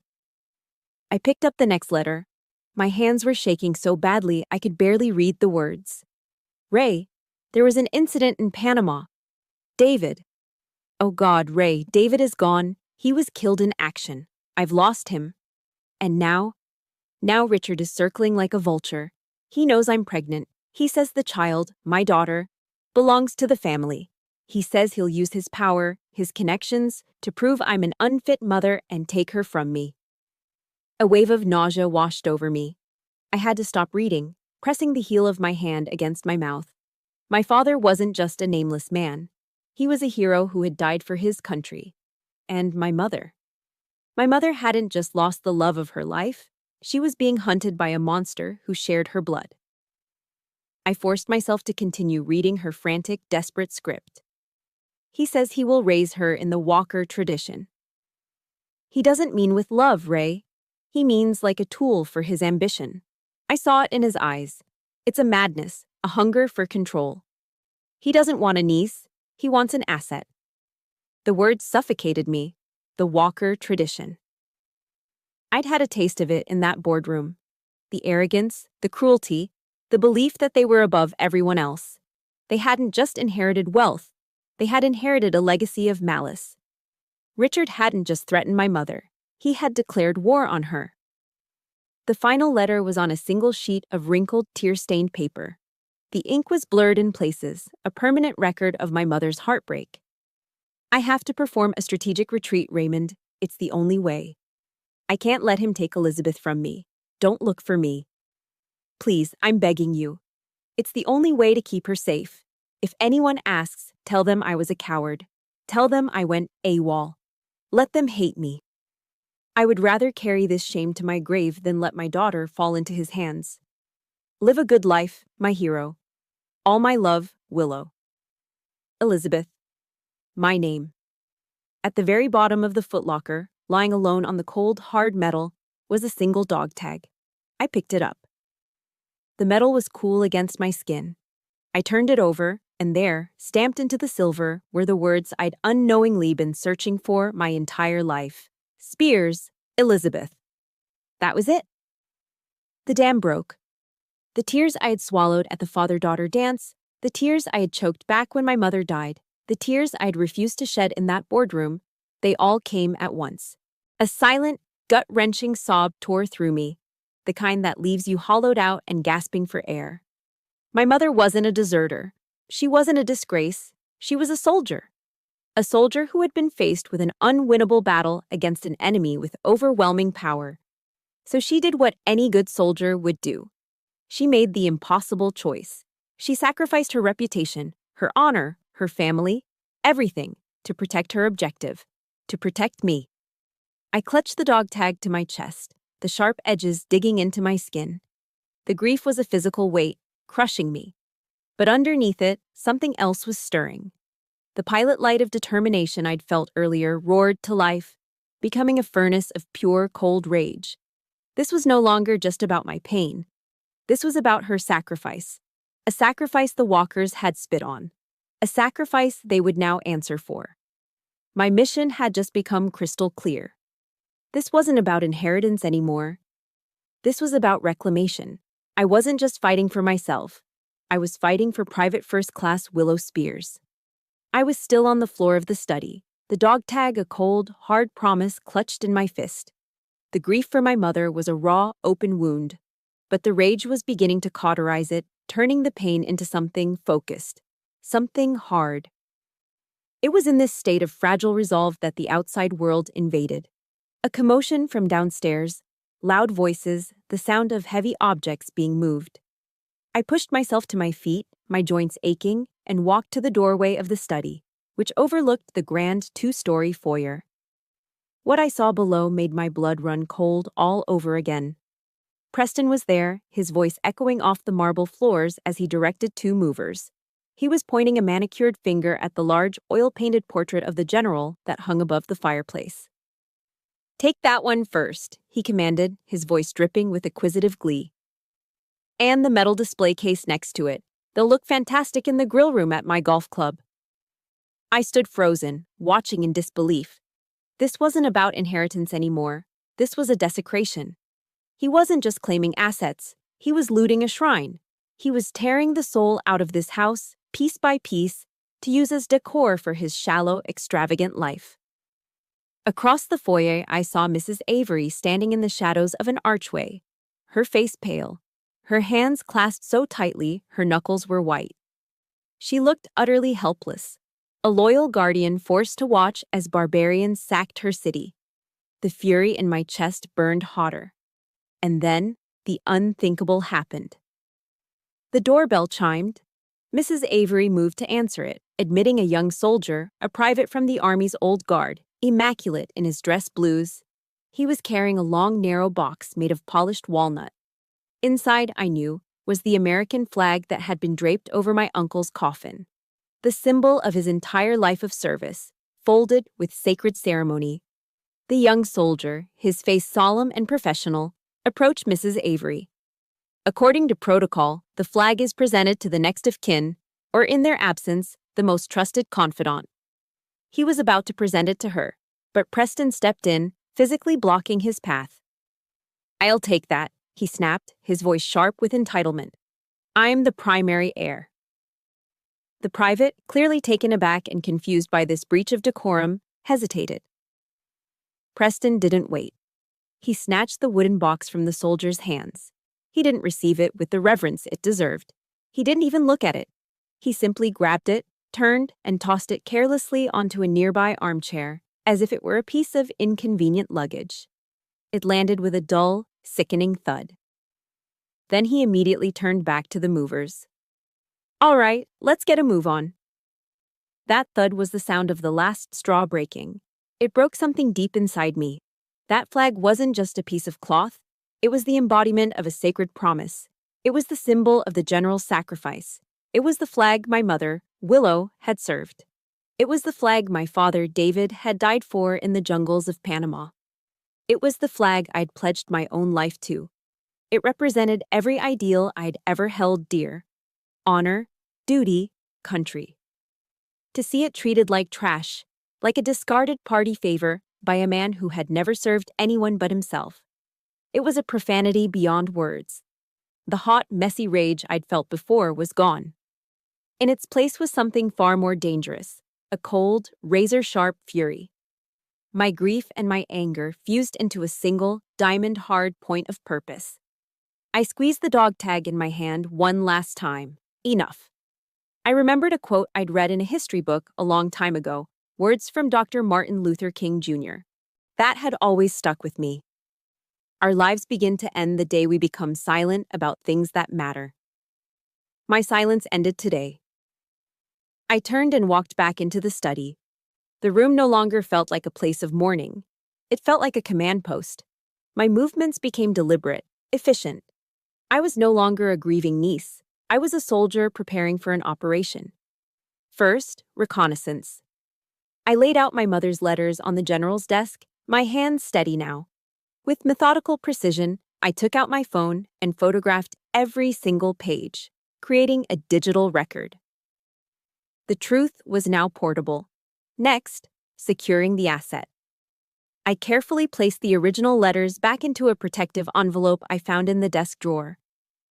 I picked up the next letter. My hands were shaking so badly I could barely read the words. "Ray, there was an incident in Panama. David." "Oh God, Ray, David is gone. He was killed in action. I've lost him. And now Richard is circling like a vulture. He knows I'm pregnant. He says the child, my daughter, belongs to the family. He says he'll use his power, his connections, to prove I'm an unfit mother and take her from me." A wave of nausea washed over me. I had to stop reading, pressing the heel of my hand against my mouth. My father wasn't just a nameless man. He was a hero who had died for his country. And my mother. My mother hadn't just lost the love of her life, she was being hunted by a monster who shared her blood. I forced myself to continue reading her frantic, desperate script. "He says he will raise her in the Walker tradition. He doesn't mean with love, Ray. He means like a tool for his ambition." I saw it in his eyes. It's a madness, a hunger for control. He doesn't want a niece, he wants an asset. The words suffocated me. The Walker tradition. I'd had a taste of it in that boardroom. The arrogance, the cruelty, the belief that they were above everyone else. They hadn't just inherited wealth, they had inherited a legacy of malice. Richard hadn't just threatened my mother, he had declared war on her. The final letter was on a single sheet of wrinkled, tear-stained paper. The ink was blurred in places, a permanent record of my mother's heartbreak. "I have to perform a strategic retreat, Raymond. It's the only way. I can't let him take Elizabeth from me. Don't look for me." Please, I'm begging you. It's the only way to keep her safe. If anyone asks, tell them I was a coward. Tell them I went AWOL. Let them hate me. I would rather carry this shame to my grave than let my daughter fall into his hands. Live a good life, my hero. All my love, Willow. Elizabeth. My name. At the very bottom of the footlocker, lying alone on the cold, hard metal, was a single dog tag. I picked it up. The metal was cool against my skin. I turned it over, and there, stamped into the silver, were the words I'd unknowingly been searching for my entire life. Spears, Elizabeth. That was it. The dam broke. The tears I had swallowed at the father-daughter dance, the tears I had choked back when my mother died, the tears I had refused to shed in that boardroom, they all came at once. A silent, gut-wrenching sob tore through me, the kind that leaves you hollowed out and gasping for air. My mother wasn't a deserter. She wasn't a disgrace. She was a soldier. A soldier who had been faced with an unwinnable battle against an enemy with overwhelming power. So she did what any good soldier would do. She made the impossible choice. She sacrificed her reputation, her honor, her family, everything, to protect her objective, to protect me. I clutched the dog tag to my chest, the sharp edges digging into my skin. The grief was a physical weight, crushing me. But underneath it, something else was stirring. The pilot light of determination I'd felt earlier roared to life, becoming a furnace of pure, cold rage. This was no longer just about my pain. This was about her sacrifice. A sacrifice the walkers had spit on. A sacrifice they would now answer for. My mission had just become crystal clear. This wasn't about inheritance anymore. This was about reclamation. I wasn't just fighting for myself. I was fighting for Private First Class Willow Spears. I was still on the floor of the study, the dog tag a cold, hard promise clutched in my fist. The grief for my mother was a raw, open wound, but the rage was beginning to cauterize it, turning the pain into something focused, something hard. It was in this state of fragile resolve that the outside world invaded. A commotion from downstairs, loud voices, the sound of heavy objects being moved. I pushed myself to my feet, my joints aching, and walked to the doorway of the study, which overlooked the grand two-story foyer. What I saw below made my blood run cold all over again. Preston was there, his voice echoing off the marble floors as he directed two movers. He was pointing a manicured finger at the large, oil-painted portrait of the general that hung above the fireplace. "Take that one first," he commanded, his voice dripping with acquisitive glee. "And the metal display case next to it. They'll look fantastic in the grill room at my golf club." I stood frozen, watching in disbelief. This wasn't about inheritance anymore. This was a desecration. He wasn't just claiming assets. He was looting a shrine. He was tearing the soul out of this house, piece by piece, to use as decor for his shallow, extravagant life. Across the foyer, I saw Mrs. Avery standing in the shadows of an archway, her face pale, her hands clasped so tightly her knuckles were white. She looked utterly helpless, a loyal guardian forced to watch as barbarians sacked her city. The fury in my chest burned hotter. And then, the unthinkable happened. The doorbell chimed. Mrs. Avery moved to answer it, admitting a young soldier, a private from the Army's Old Guard, immaculate in his dress blues. He was carrying a long, narrow box made of polished walnut. Inside, I knew, was the American flag that had been draped over my uncle's coffin. The symbol of his entire life of service, folded with sacred ceremony. The young soldier, his face solemn and professional, approached Mrs. Avery. According to protocol, the flag is presented to the next of kin, or in their absence, the most trusted confidant. He was about to present it to her, but Preston stepped in, physically blocking his path. "I'll take that," he snapped, his voice sharp with entitlement. "I'm the primary heir." The private, clearly taken aback and confused by this breach of decorum, hesitated. Preston didn't wait. He snatched the wooden box from the soldier's hands. He didn't receive it with the reverence it deserved. He didn't even look at it. He simply grabbed it, turned, and tossed it carelessly onto a nearby armchair, as if it were a piece of inconvenient luggage. It landed with a dull, sickening thud. Then he immediately turned back to the movers. All right, let's get a move on. That thud was the sound of the last straw breaking. It broke something deep inside me. That flag wasn't just a piece of cloth. It was the embodiment of a sacred promise. It was the symbol of the general's sacrifice. It was the flag my mother, Willow, had served. It was the flag my father, David, had died for in the jungles of Panama. It was the flag I'd pledged my own life to. It represented every ideal I'd ever held dear: honor, duty, country. To see it treated like trash, like a discarded party favor by a man who had never served anyone but himself. It was a profanity beyond words. The hot, messy rage I'd felt before was gone. In its place was something far more dangerous, a cold, razor-sharp fury. My grief and my anger fused into a single, diamond-hard point of purpose. I squeezed the dog tag in my hand one last time. Enough. I remembered a quote I'd read in a history book a long time ago, words from Dr. Martin Luther King Jr. That had always stuck with me. Our lives begin to end the day we become silent about things that matter. My silence ended today. I turned and walked back into the study. The room no longer felt like a place of mourning. It felt like a command post. My movements became deliberate, efficient. I was no longer a grieving niece. I was a soldier preparing for an operation. First, reconnaissance. I laid out my mother's letters on the general's desk, my hands steady now. With methodical precision, I took out my phone and photographed every single page, creating a digital record. The truth was now portable. Next, securing the asset. I carefully placed the original letters back into a protective envelope I found in the desk drawer.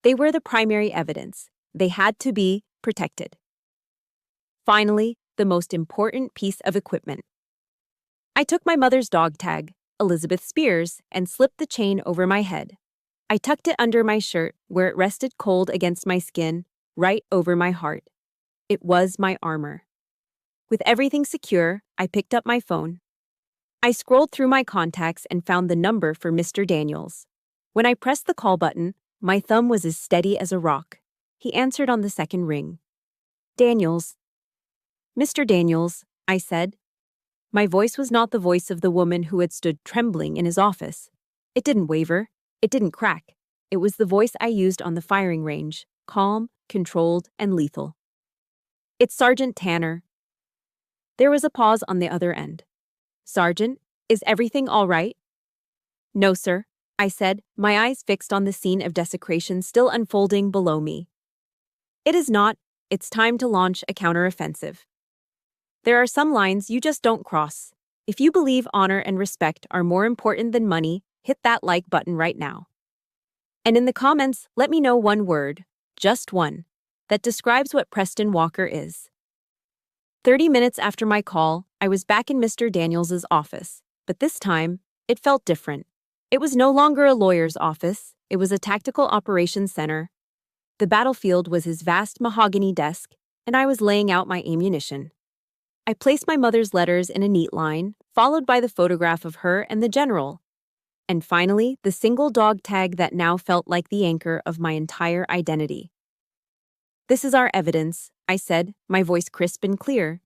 They were the primary evidence. They had to be protected. Finally, the most important piece of equipment. I took my mother's dog tag, Elizabeth Spears, and slipped the chain over my head. I tucked it under my shirt, where it rested cold against my skin, right over my heart. It was my armor. With everything secure, I picked up my phone. I scrolled through my contacts and found the number for Mr. Daniels. When I pressed the call button, my thumb was as steady as a rock. He answered on the second ring. Daniels. Mr. Daniels, I said. My voice was not the voice of the woman who had stood trembling in his office. It didn't waver. It didn't crack. It was the voice I used on the firing range, calm, controlled, and lethal. It's Sergeant Tanner. There was a pause on the other end. Sergeant, is everything all right? No, sir, I said, my eyes fixed on the scene of desecration still unfolding below me. It is not. It's time to launch a counteroffensive. There are some lines you just don't cross. If you believe honor and respect are more important than money, hit that like button right now. And in the comments, let me know one word, just one, that describes what Preston Walker is. 30 minutes after my call, I was back in Mr. Daniels's office, but this time, it felt different. It was no longer a lawyer's office, it was a tactical operations center. The battlefield was his vast mahogany desk, and I was laying out my ammunition. I placed my mother's letters in a neat line, followed by the photograph of her and the general. And finally, the single dog tag that now felt like the anchor of my entire identity. This is our evidence, I said, my voice crisp and clear.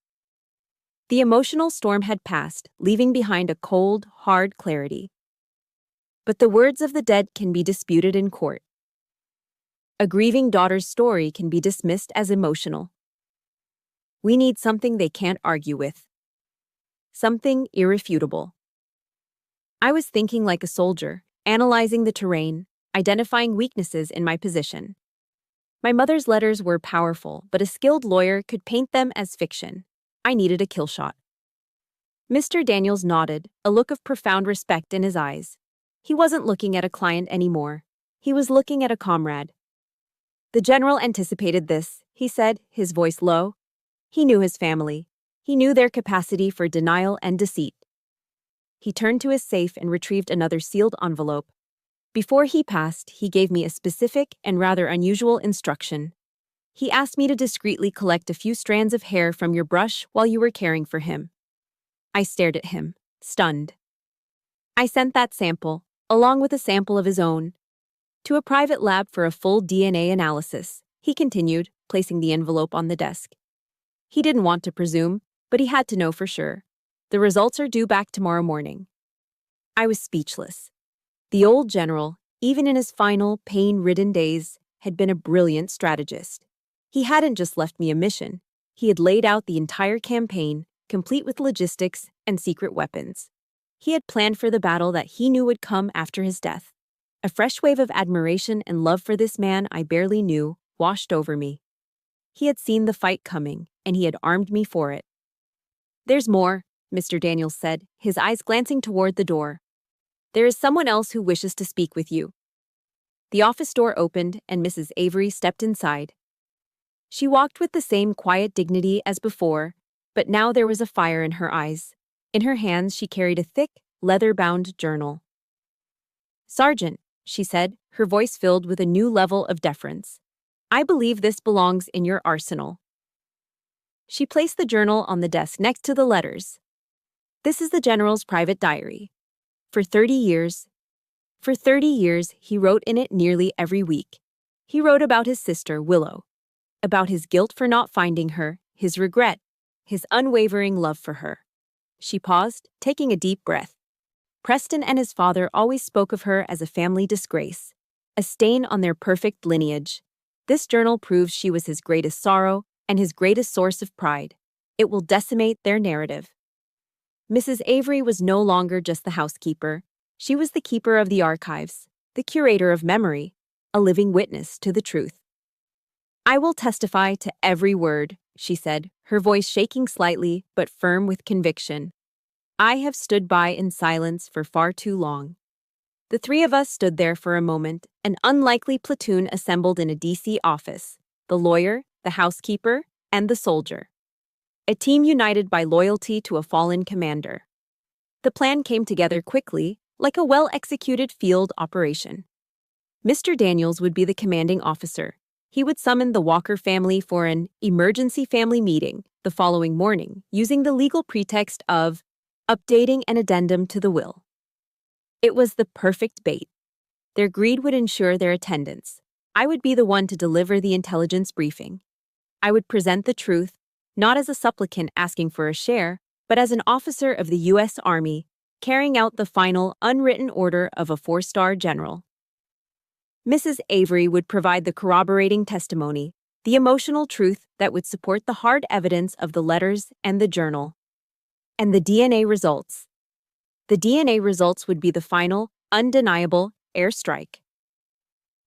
The emotional storm had passed, leaving behind a cold, hard clarity. But the words of the dead can be disputed in court. A grieving daughter's story can be dismissed as emotional. We need something they can't argue with. Something irrefutable. I was thinking like a soldier, analyzing the terrain, identifying weaknesses in my position. My mother's letters were powerful, but a skilled lawyer could paint them as fiction. I needed a kill shot. Mr. Daniels nodded, a look of profound respect in his eyes. He wasn't looking at a client anymore. He was looking at a comrade. The general anticipated this, he said, his voice low. He knew his family. He knew their capacity for denial and deceit. He turned to his safe and retrieved another sealed envelope. Before he passed, he gave me a specific and rather unusual instruction. He asked me to discreetly collect a few strands of hair from your brush while you were caring for him. I stared at him, stunned. I sent that sample, along with a sample of his own. To a private lab for a full DNA analysis, he continued, placing the envelope on the desk. He didn't want to presume, but he had to know for sure. The results are due back tomorrow morning. I was speechless. The old general, even in his final, pain-ridden days, had been a brilliant strategist. He hadn't just left me a mission. He had laid out the entire campaign, complete with logistics and secret weapons. He had planned for the battle that he knew would come after his death. A fresh wave of admiration and love for this man I barely knew washed over me. He had seen the fight coming, and he had armed me for it. "There's more," Mr. Daniels said, his eyes glancing toward the door. "There is someone else who wishes to speak with you." The office door opened, and Mrs. Avery stepped inside. She walked with the same quiet dignity as before, but now there was a fire in her eyes. In her hands she carried a thick, leather-bound journal. "Sergeant," she said, her voice filled with a new level of deference, "I believe this belongs in your arsenal." She placed the journal on the desk next to the letters. "This is the general's private diary. For 30 years, he wrote in it nearly every week. He wrote about his sister, Willow, about his guilt for not finding her, his regret, his unwavering love for her." She paused, taking a deep breath. "Preston and his father always spoke of her as a family disgrace, a stain on their perfect lineage. This journal proves she was his greatest sorrow and his greatest source of pride. It will decimate their narrative." Mrs. Avery was no longer just the housekeeper. She was the keeper of the archives, the curator of memory, a living witness to the truth. "I will testify to every word," she said, her voice shaking slightly but firm with conviction. "I have stood by in silence for far too long." The three of us stood there for a moment, an unlikely platoon assembled in a DC office: the lawyer, the housekeeper, and the soldier. A team united by loyalty to a fallen commander. The plan came together quickly, like a well-executed field operation. Mr. Daniels would be the commanding officer. He would summon the Walker family for an emergency family meeting the following morning, using the legal pretext of updating an addendum to the will. It was the perfect bait. Their greed would ensure their attendance. I would be the one to deliver the intelligence briefing. I would present the truth, not as a supplicant asking for a share, but as an officer of the U.S. Army, carrying out the final unwritten order of a 4-star general. Mrs. Avery would provide the corroborating testimony, the emotional truth that would support the hard evidence of the letters and the journal. And the DNA results. The DNA results would be the final, undeniable airstrike.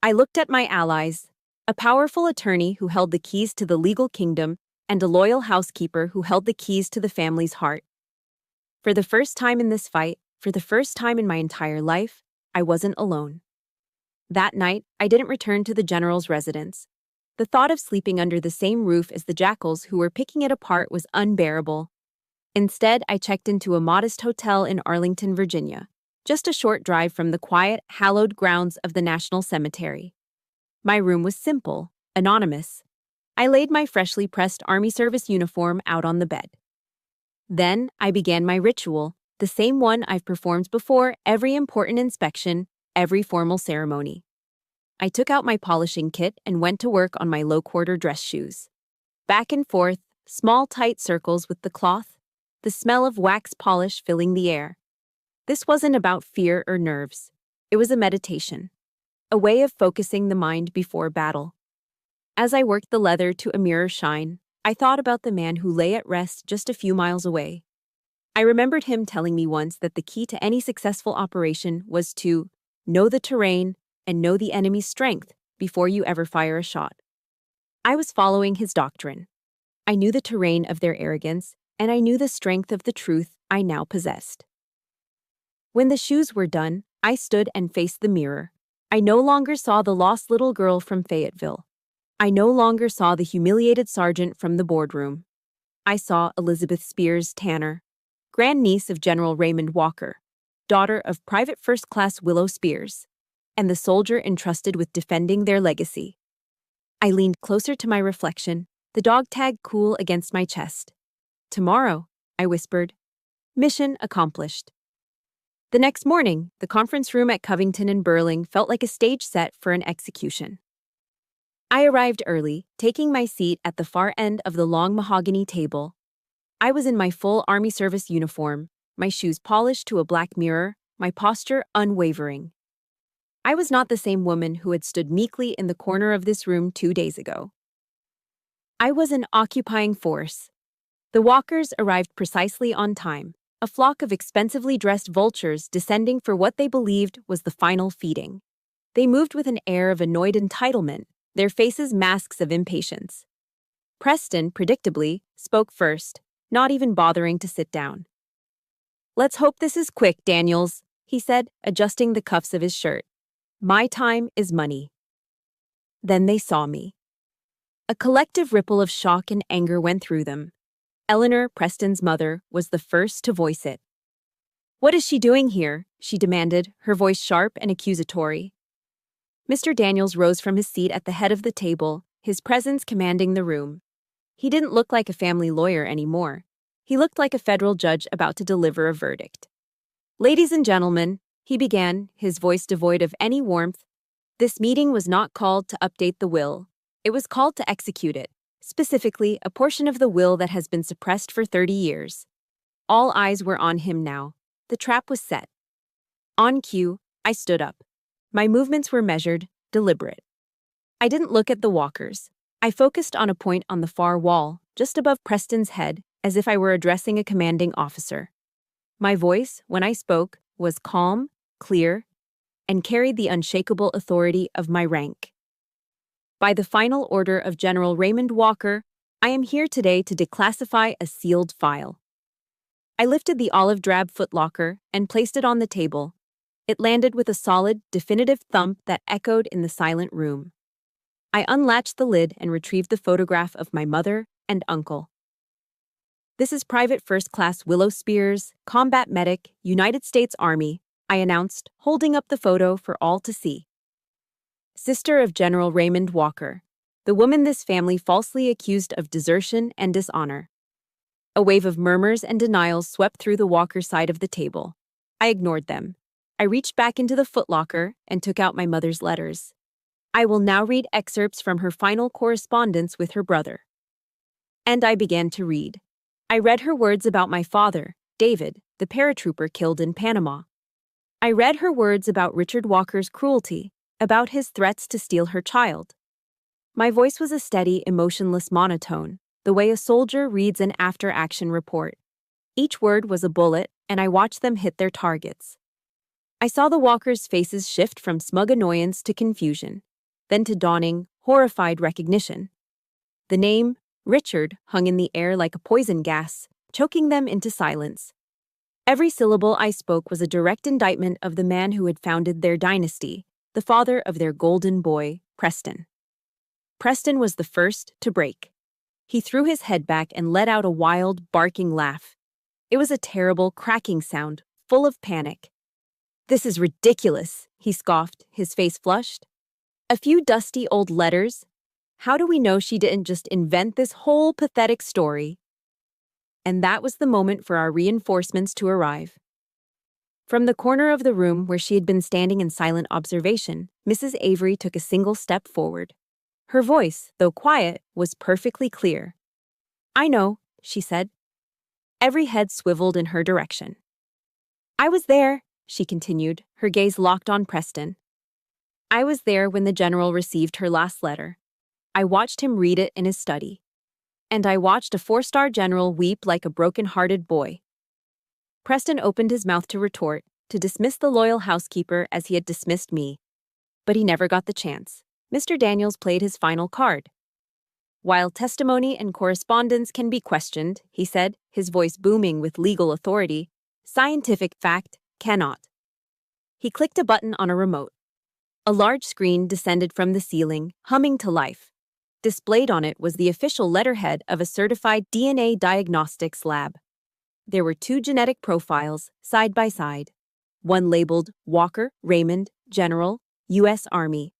I looked at my allies, a powerful attorney who held the keys to the legal kingdom and a loyal housekeeper who held the keys to the family's heart. For the first time in this fight, for the first time in my entire life, I wasn't alone. That night, I didn't return to the general's residence. The thought of sleeping under the same roof as the jackals who were picking it apart was unbearable. Instead, I checked into a modest hotel in Arlington, Virginia, just a short drive from the quiet, hallowed grounds of the National Cemetery. My room was simple, anonymous. I laid my freshly pressed Army service uniform out on the bed. Then I began my ritual, the same one I've performed before every important inspection, every formal ceremony. I took out my polishing kit and went to work on my low-quarter dress shoes. Back and forth, small tight circles with the cloth, the smell of wax polish filling the air. This wasn't about fear or nerves. It was a meditation, a way of focusing the mind before battle. As I worked the leather to a mirror shine, I thought about the man who lay at rest just a few miles away. I remembered him telling me once that the key to any successful operation was to know the terrain and know the enemy's strength before you ever fire a shot. I was following his doctrine. I knew the terrain of their arrogance, and I knew the strength of the truth I now possessed. When the shoes were done, I stood and faced the mirror. I no longer saw the lost little girl from Fayetteville. I no longer saw the humiliated sergeant from the boardroom. I saw Elizabeth Spears Tanner, grandniece of General Raymond Walker, daughter of Private First Class Willow Spears, and the soldier entrusted with defending their legacy. I leaned closer to my reflection, the dog tag cool against my chest. "Tomorrow," I whispered. "Mission accomplished." The next morning, the conference room at Covington and Burling felt like a stage set for an execution. I arrived early, taking my seat at the far end of the long mahogany table. I was in my full Army service uniform, my shoes polished to a black mirror, my posture unwavering. I was not the same woman who had stood meekly in the corner of this room 2 days ago. I was an occupying force. The walkers arrived precisely on time, a flock of expensively dressed vultures descending for what they believed was the final feeding. They moved with an air of annoyed entitlement, their faces masks of impatience. Preston, predictably, spoke first, not even bothering to sit down. "Let's hope this is quick, Daniels," he said, adjusting the cuffs of his shirt. "My time is money." Then they saw me. A collective ripple of shock and anger went through them. Eleanor, Preston's mother, was the first to voice it. "What is she doing here?" she demanded, her voice sharp and accusatory. Mr. Daniels rose from his seat at the head of the table, his presence commanding the room. He didn't look like a family lawyer anymore. He looked like a federal judge about to deliver a verdict. "Ladies and gentlemen," he began, his voice devoid of any warmth, "this meeting was not called to update the will. It was called to execute it, specifically a portion of the will that has been suppressed for 30 years. All eyes were on him now. The trap was set. On cue, I stood up. My movements were measured, deliberate. I didn't look at the walkers. I focused on a point on the far wall, just above Preston's head, as if I were addressing a commanding officer. My voice, when I spoke, was calm, clear, and carried the unshakable authority of my rank. By the final order of General Raymond Walker, I am here today to declassify a sealed file. I lifted the olive drab footlocker and placed it on the table. It landed with a solid, definitive thump that echoed in the silent room. I unlatched the lid and retrieved the photograph of my mother and uncle. "This is Private First Class Willow Spears, combat medic, United States Army," I announced, holding up the photo for all to see. "Sister of General Raymond Walker, the woman this family falsely accused of desertion and dishonor." A wave of murmurs and denials swept through the Walker side of the table. I ignored them. I reached back into the footlocker and took out my mother's letters. I will now read excerpts from her final correspondence with her brother. And I began to read. I read her words about my father, David, the paratrooper killed in Panama. I read her words about Richard Walker's cruelty, about his threats to steal her child. My voice was a steady, emotionless monotone, the way a soldier reads an after-action report. Each word was a bullet, and I watched them hit their targets. I saw the Walkers' faces shift from smug annoyance to confusion, then to dawning, horrified recognition. The name, Richard, hung in the air like a poison gas, choking them into silence. Every syllable I spoke was a direct indictment of the man who had founded their dynasty, the father of their golden boy, Preston. Preston was the first to break. He threw his head back and let out a wild, barking laugh. It was a terrible, cracking sound, full of panic. "This is ridiculous," he scoffed, his face flushed. "A few dusty old letters? How do we know she didn't just invent this whole pathetic story?" And that was the moment for our reinforcements to arrive. From the corner of the room where she had been standing in silent observation, Mrs. Avery took a single step forward. Her voice, though quiet, was perfectly clear. "I know," she said. Every head swiveled in her direction. "I was there," she continued, her gaze locked on Preston. "I was there when the general received her last letter. I watched him read it in his study. And I watched a 4-star general weep like a broken-hearted boy." Preston opened his mouth to retort, to dismiss the loyal housekeeper as he had dismissed me. But he never got the chance. Mr. Daniels played his final card. "While testimony and correspondence can be questioned," he said, his voice booming with legal authority, "scientific fact cannot." He clicked a button on a remote. A large screen descended from the ceiling, humming to life. Displayed on it was the official letterhead of a certified DNA diagnostics lab. There were 2 genetic profiles, side by side. One labeled Walker, Raymond, General, U.S. Army.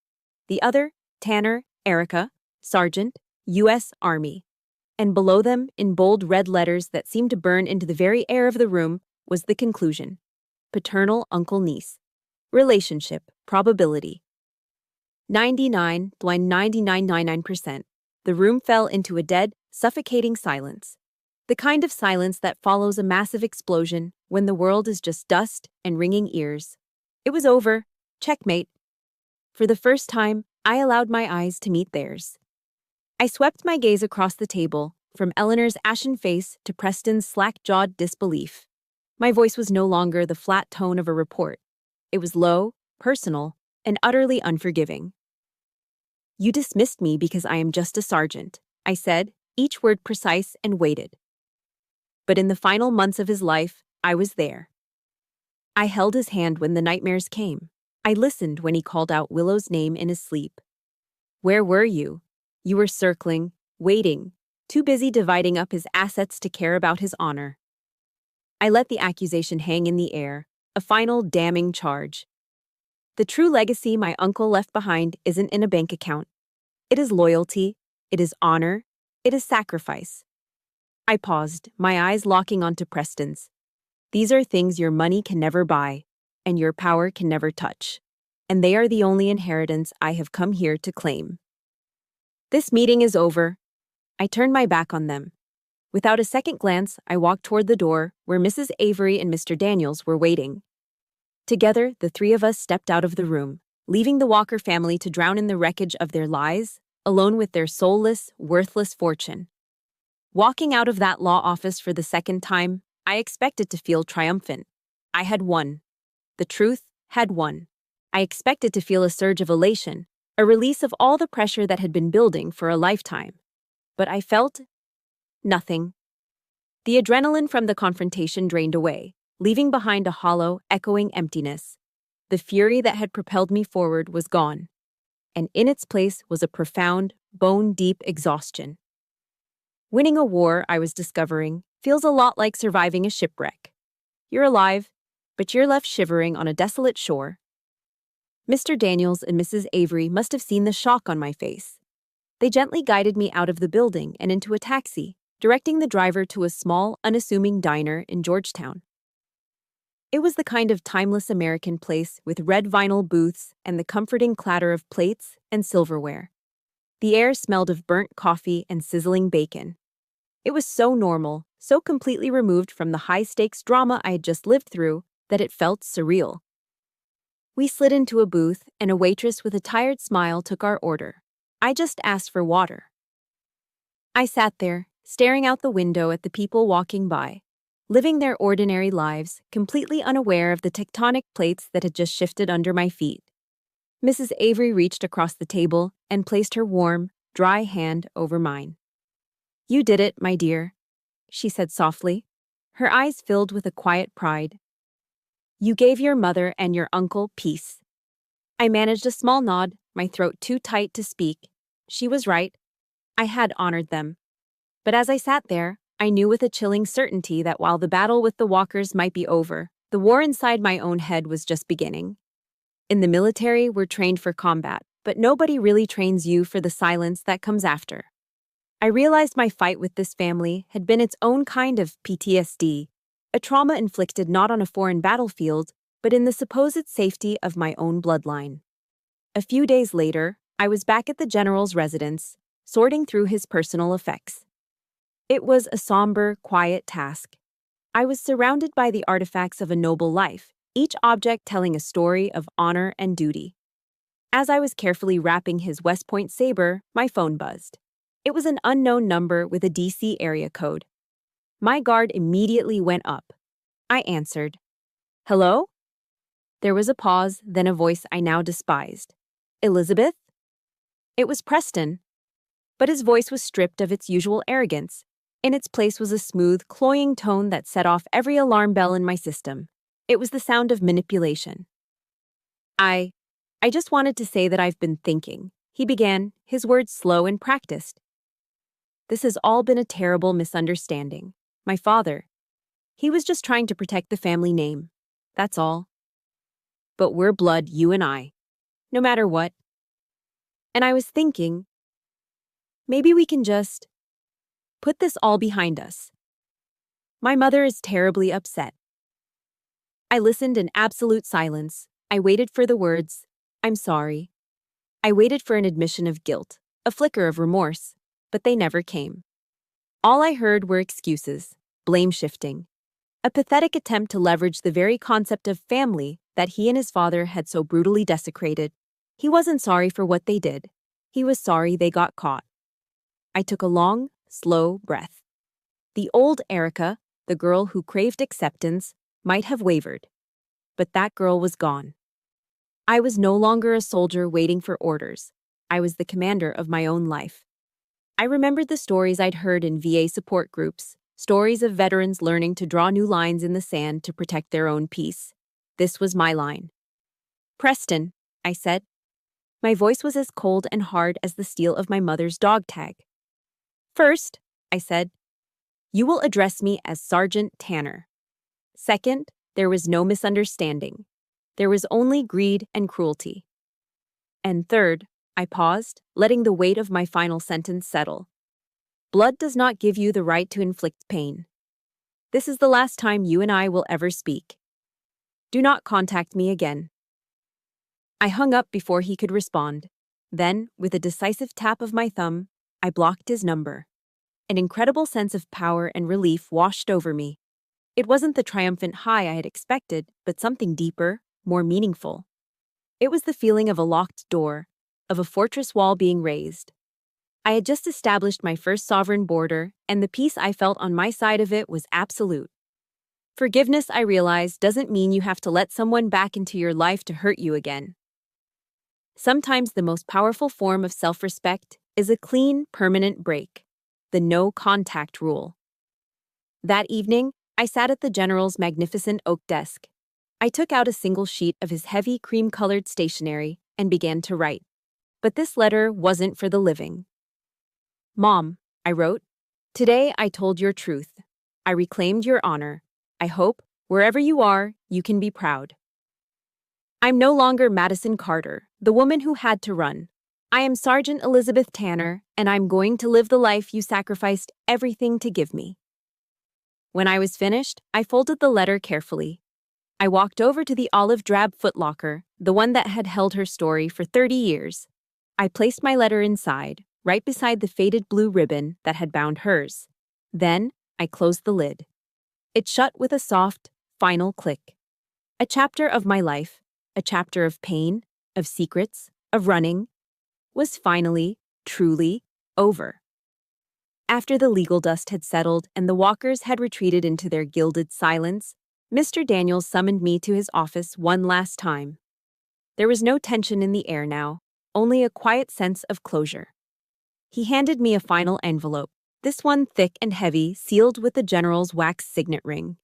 The other, Tanner, Erica, Sergeant, U.S. Army. And below them, in bold red letters that seemed to burn into the very air of the room, was the conclusion. paternal uncle-niece. Relationship, probability. 99.9999%. The room fell into a dead, suffocating silence. The kind of silence that follows a massive explosion when the world is just dust and ringing ears. It was over. Checkmate. For the first time, I allowed my eyes to meet theirs. I swept my gaze across the table, from Eleanor's ashen face to Preston's slack-jawed disbelief. My voice was no longer the flat tone of a report. It was low, personal, and utterly unforgiving. "You dismissed me because I am just a sergeant," I said, each word precise and weighted. But in the final months of his life, I was there. I held his hand when the nightmares came. I listened when he called out Willow's name in his sleep. Where were you? You were circling, waiting, too busy dividing up his assets to care about his honor. I let the accusation hang in the air, a final damning charge. The true legacy my uncle left behind isn't in a bank account. It is loyalty, it is honor, it is sacrifice. I paused, my eyes locking onto Preston's. These are things your money can never buy, and your power can never touch. And they are the only inheritance I have come here to claim. This meeting is over. I turned my back on them. Without a second glance, I walked toward the door, where Mrs. Avery and Mr. Daniels were waiting. Together, the three of us stepped out of the room, leaving the Walker family to drown in the wreckage of their lies, alone with their soulless, worthless fortune. Walking out of that law office for the second time, I expected to feel triumphant. I had won. The truth had won. I expected to feel a surge of elation, a release of all the pressure that had been building for a lifetime. But I felt nothing. The adrenaline from the confrontation drained away, leaving behind a hollow, echoing emptiness. The fury that had propelled me forward was gone, and in its place was a profound, bone-deep exhaustion. Winning a war, I was discovering, feels a lot like surviving a shipwreck. You're alive, but you're left shivering on a desolate shore. Mr. Daniels and Mrs. Avery must have seen the shock on my face. They gently guided me out of the building and into a taxi, directing the driver to a small, unassuming diner in Georgetown. It was the kind of timeless American place with red vinyl booths and the comforting clatter of plates and silverware. The air smelled of burnt coffee and sizzling bacon. It was so normal, so completely removed from the high-stakes drama I had just lived through, that it felt surreal. We slid into a booth, and a waitress with a tired smile took our order. I just asked for water. I sat there, staring out the window at the people walking by, living their ordinary lives, completely unaware of the tectonic plates that had just shifted under my feet. Mrs. Avery reached across the table and placed her warm, dry hand over mine. "You did it, my dear," she said softly, her eyes filled with a quiet pride. "You gave your mother and your uncle peace." I managed a small nod, my throat too tight to speak. She was right. I had honored them. But as I sat there, I knew with a chilling certainty that while the battle with the Walkers might be over, the war inside my own head was just beginning. In the military, we're trained for combat, but nobody really trains you for the silence that comes after. I realized my fight with this family had been its own kind of PTSD, a trauma inflicted not on a foreign battlefield, but in the supposed safety of my own bloodline. A few days later, I was back at the general's residence, sorting through his personal effects. It was a somber, quiet task. I was surrounded by the artifacts of a noble life, each object telling a story of honor and duty. As I was carefully wrapping his West Point saber, my phone buzzed. It was an unknown number with a DC area code. My guard immediately went up. I answered. "Hello?" There was a pause, then a voice I now despised. "Elizabeth?" It was Preston. But his voice was stripped of its usual arrogance. In its place was a smooth, cloying tone that set off every alarm bell in my system. It was the sound of manipulation. I just wanted to say that I've been thinking," he began, his words slow and practiced. "This has all been a terrible misunderstanding. My father, he was just trying to protect the family name. That's all. But we're blood, you and I. No matter what. And I was thinking, maybe we can just put this all behind us. My mother is terribly upset. I listened in absolute silence. I waited for the words, "I'm sorry." I waited for an admission of guilt, a flicker of remorse, but they never came. All I heard were excuses, blame shifting, a pathetic attempt to leverage the very concept of family that he and his father had so brutally desecrated. He wasn't sorry for what they did. He was sorry they got caught. I took a long, slow breath. The old Erica, the girl who craved acceptance, might have wavered. But that girl was gone. I was no longer a soldier waiting for orders. I was the commander of my own life. I remembered the stories I'd heard in VA support groups, stories of veterans learning to draw new lines in the sand to protect their own peace. This was my line. "Preston," I said. My voice was as cold and hard as the steel of my mother's dog tag. "First," I said, "you will address me as Sergeant Tanner. Second, there was no misunderstanding. There was only greed and cruelty. And third," I paused, letting the weight of my final sentence settle. "Blood does not give you the right to inflict pain. This is the last time you and I will ever speak. Do not contact me again." I hung up before he could respond. Then, with a decisive tap of my thumb, I blocked his number. An incredible sense of power and relief washed over me. It wasn't the triumphant high I had expected, but something deeper, more meaningful. It was the feeling of a locked door, of a fortress wall being raised. I had just established my first sovereign border, and the peace I felt on my side of it was absolute. Forgiveness, I realized, doesn't mean you have to let someone back into your life to hurt you again. Sometimes the most powerful form of self-respect is a clean, permanent break, the no-contact rule. That evening, I sat at the general's magnificent oak desk. I took out a single sheet of his heavy cream-colored stationery and began to write. But this letter wasn't for the living. "Mom," I wrote, "today I told your truth. I reclaimed your honor. I hope, wherever you are, you can be proud. I'm no longer Madison Carter, the woman who had to run. I am Sergeant Elizabeth Tanner, and I'm going to live the life you sacrificed everything to give me." When I was finished, I folded the letter carefully. I walked over to the olive drab footlocker, the one that had held her story for 30 years. I placed my letter inside, right beside the faded blue ribbon that had bound hers. Then, I closed the lid. It shut with a soft, final click. A chapter of my life, a chapter of pain, of secrets, of running, was finally, truly, over. After the legal dust had settled and the walkers had retreated into their gilded silence, Mr. Daniels summoned me to his office one last time. There was no tension in the air now, only a quiet sense of closure. He handed me a final envelope, this one thick and heavy, sealed with the general's wax signet ring.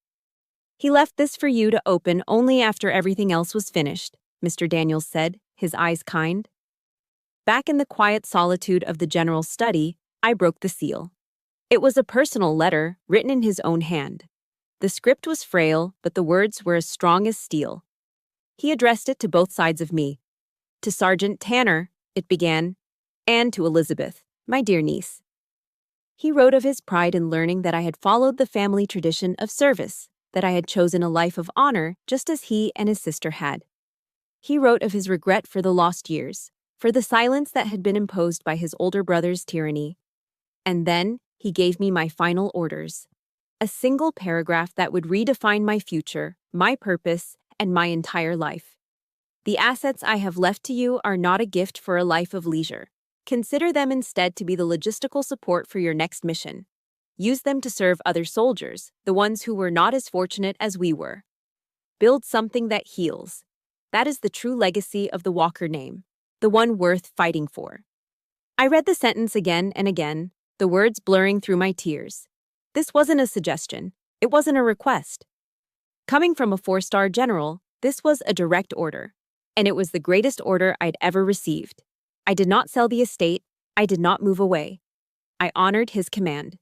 "He left this for you to open only after everything else was finished," Mr. Daniels said, his eyes kind. Back in the quiet solitude of the general's study, I broke the seal. It was a personal letter, written in his own hand. The script was frail, but the words were as strong as steel. He addressed it to both sides of me. "To Sergeant Tanner," it began, "and to Elizabeth, my dear niece." He wrote of his pride in learning that I had followed the family tradition of service, that I had chosen a life of honor just as he and his sister had. He wrote of his regret for the lost years, for the silence that had been imposed by his older brother's tyranny. And then he gave me my final orders. A single paragraph that would redefine my future, my purpose, and my entire life. "The assets I have left to you are not a gift for a life of leisure. Consider them instead to be the logistical support for your next mission. Use them to serve other soldiers, the ones who were not as fortunate as we were. Build something that heals. That is the true legacy of the Walker name, the one worth fighting for." I read the sentence again and again, the words blurring through my tears. This wasn't a suggestion. It wasn't a request. Coming from a 4-star general, this was a direct order. And it was the greatest order I'd ever received. I did not sell the estate. I did not move away. I honored his command.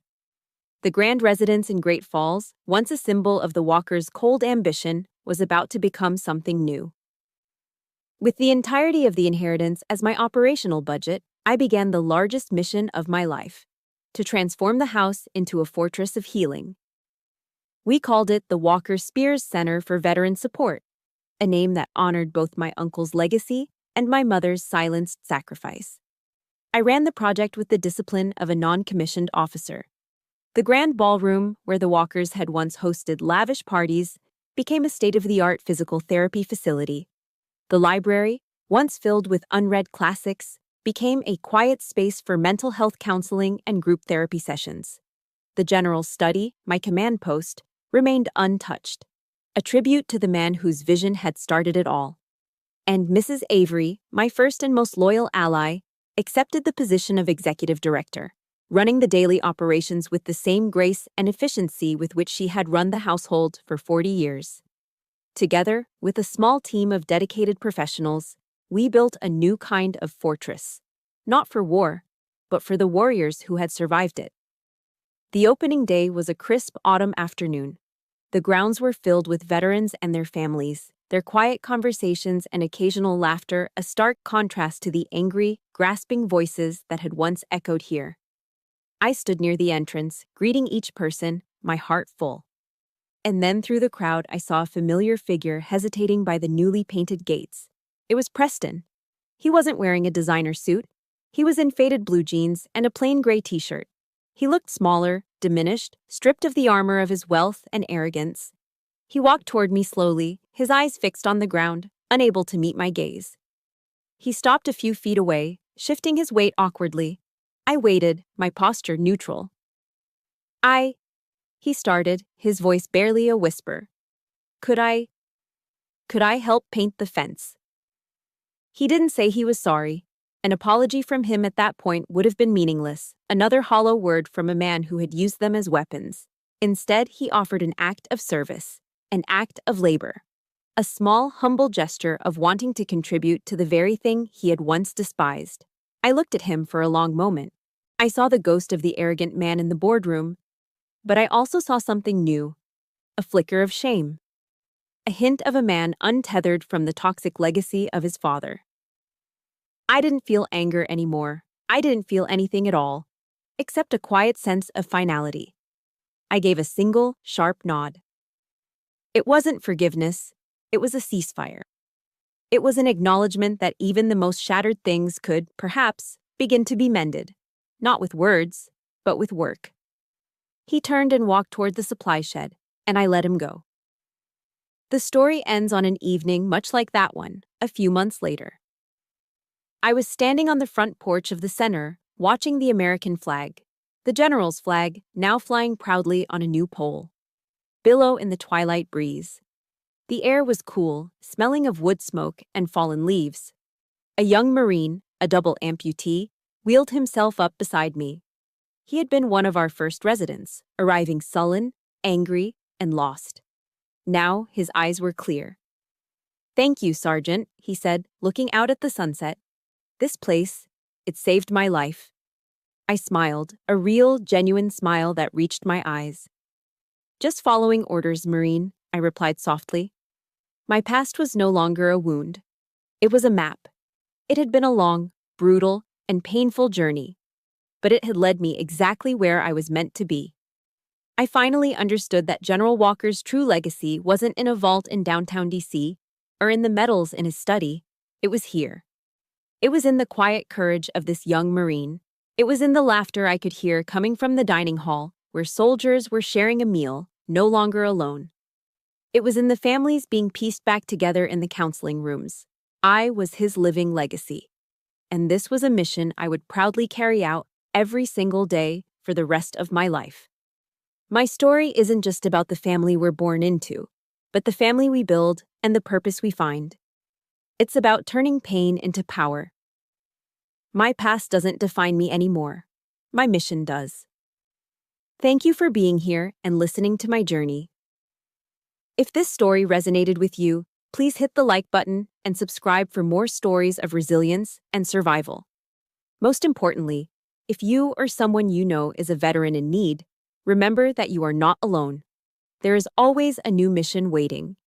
The grand residence in Great Falls, once a symbol of the Walkers' cold ambition, was about to become something new. With the entirety of the inheritance as my operational budget, I began the largest mission of my life: to transform the house into a fortress of healing. We called it the Walker Spears Center for Veteran Support, a name that honored both my uncle's legacy and my mother's silenced sacrifice. I ran the project with the discipline of a non-commissioned officer. The grand ballroom, where the Walkers had once hosted lavish parties, became a state-of-the-art physical therapy facility. The library, once filled with unread classics, became a quiet space for mental health counseling and group therapy sessions. The general's study, my command post, remained untouched, a tribute to the man whose vision had started it all. And Mrs. Avery, my first and most loyal ally, accepted the position of executive director, running the daily operations with the same grace and efficiency with which she had run the household for 40 years. Together, with a small team of dedicated professionals, we built a new kind of fortress, not for war, but for the warriors who had survived it. The opening day was a crisp autumn afternoon. The grounds were filled with veterans and their families, their quiet conversations and occasional laughter a stark contrast to the angry, grasping voices that had once echoed here. I stood near the entrance, greeting each person, my heart full. And then through the crowd I saw a familiar figure hesitating by the newly painted gates. It was Preston. He wasn't wearing a designer suit. He was in faded blue jeans and a plain gray t-shirt. He looked smaller, diminished, stripped of the armor of his wealth and arrogance. He walked toward me slowly, his eyes fixed on the ground, unable to meet my gaze. He stopped a few feet away, shifting his weight awkwardly. I waited, my posture neutral. He started, his voice barely a whisper. Could I help paint the fence? He didn't say he was sorry. An apology from him at that point would have been meaningless, another hollow word from a man who had used them as weapons. Instead, he offered an act of service, an act of labor, a small, humble gesture of wanting to contribute to the very thing he had once despised. I looked at him for a long moment. I saw the ghost of the arrogant man in the boardroom, but I also saw something new, a flicker of shame, a hint of a man untethered from the toxic legacy of his father. I didn't feel anger anymore. I didn't feel anything at all, except a quiet sense of finality. I gave a single, sharp nod. It wasn't forgiveness, it was a ceasefire. It was an acknowledgement that even the most shattered things could, perhaps, begin to be mended, not with words, but with work. He turned and walked toward the supply shed, and I let him go. The story ends on an evening much like that one, a few months later. I was standing on the front porch of the center, watching the American flag, the general's flag, now flying proudly on a new pole, billow in the twilight breeze. The air was cool, smelling of wood smoke and fallen leaves. A young Marine, a double amputee, wheeled himself up beside me. He had been one of our first residents, arriving sullen, angry, and lost. Now his eyes were clear. "Thank you, Sergeant," he said, looking out at the sunset. "This place, it saved my life." I smiled, a real, genuine smile that reached my eyes. "Just following orders, Marine," I replied softly. My past was no longer a wound. It was a map. It had been a long, brutal, and painful journey, but it had led me exactly where I was meant to be. I finally understood that General Walker's true legacy wasn't in a vault in downtown DC, or in the medals in his study. It was here. It was in the quiet courage of this young Marine. It was in the laughter I could hear coming from the dining hall, where soldiers were sharing a meal, no longer alone. It was in the families being pieced back together in the counseling rooms. I was his living legacy. And this was a mission I would proudly carry out every single day for the rest of my life. My story isn't just about the family we're born into, but the family we build and the purpose we find. It's about turning pain into power. My past doesn't define me anymore. My mission does. Thank you for being here and listening to my journey. If this story resonated with you, please hit the like button and subscribe for more stories of resilience and survival. Most importantly, if you or someone you know is a veteran in need, remember that you are not alone. There is always a new mission waiting.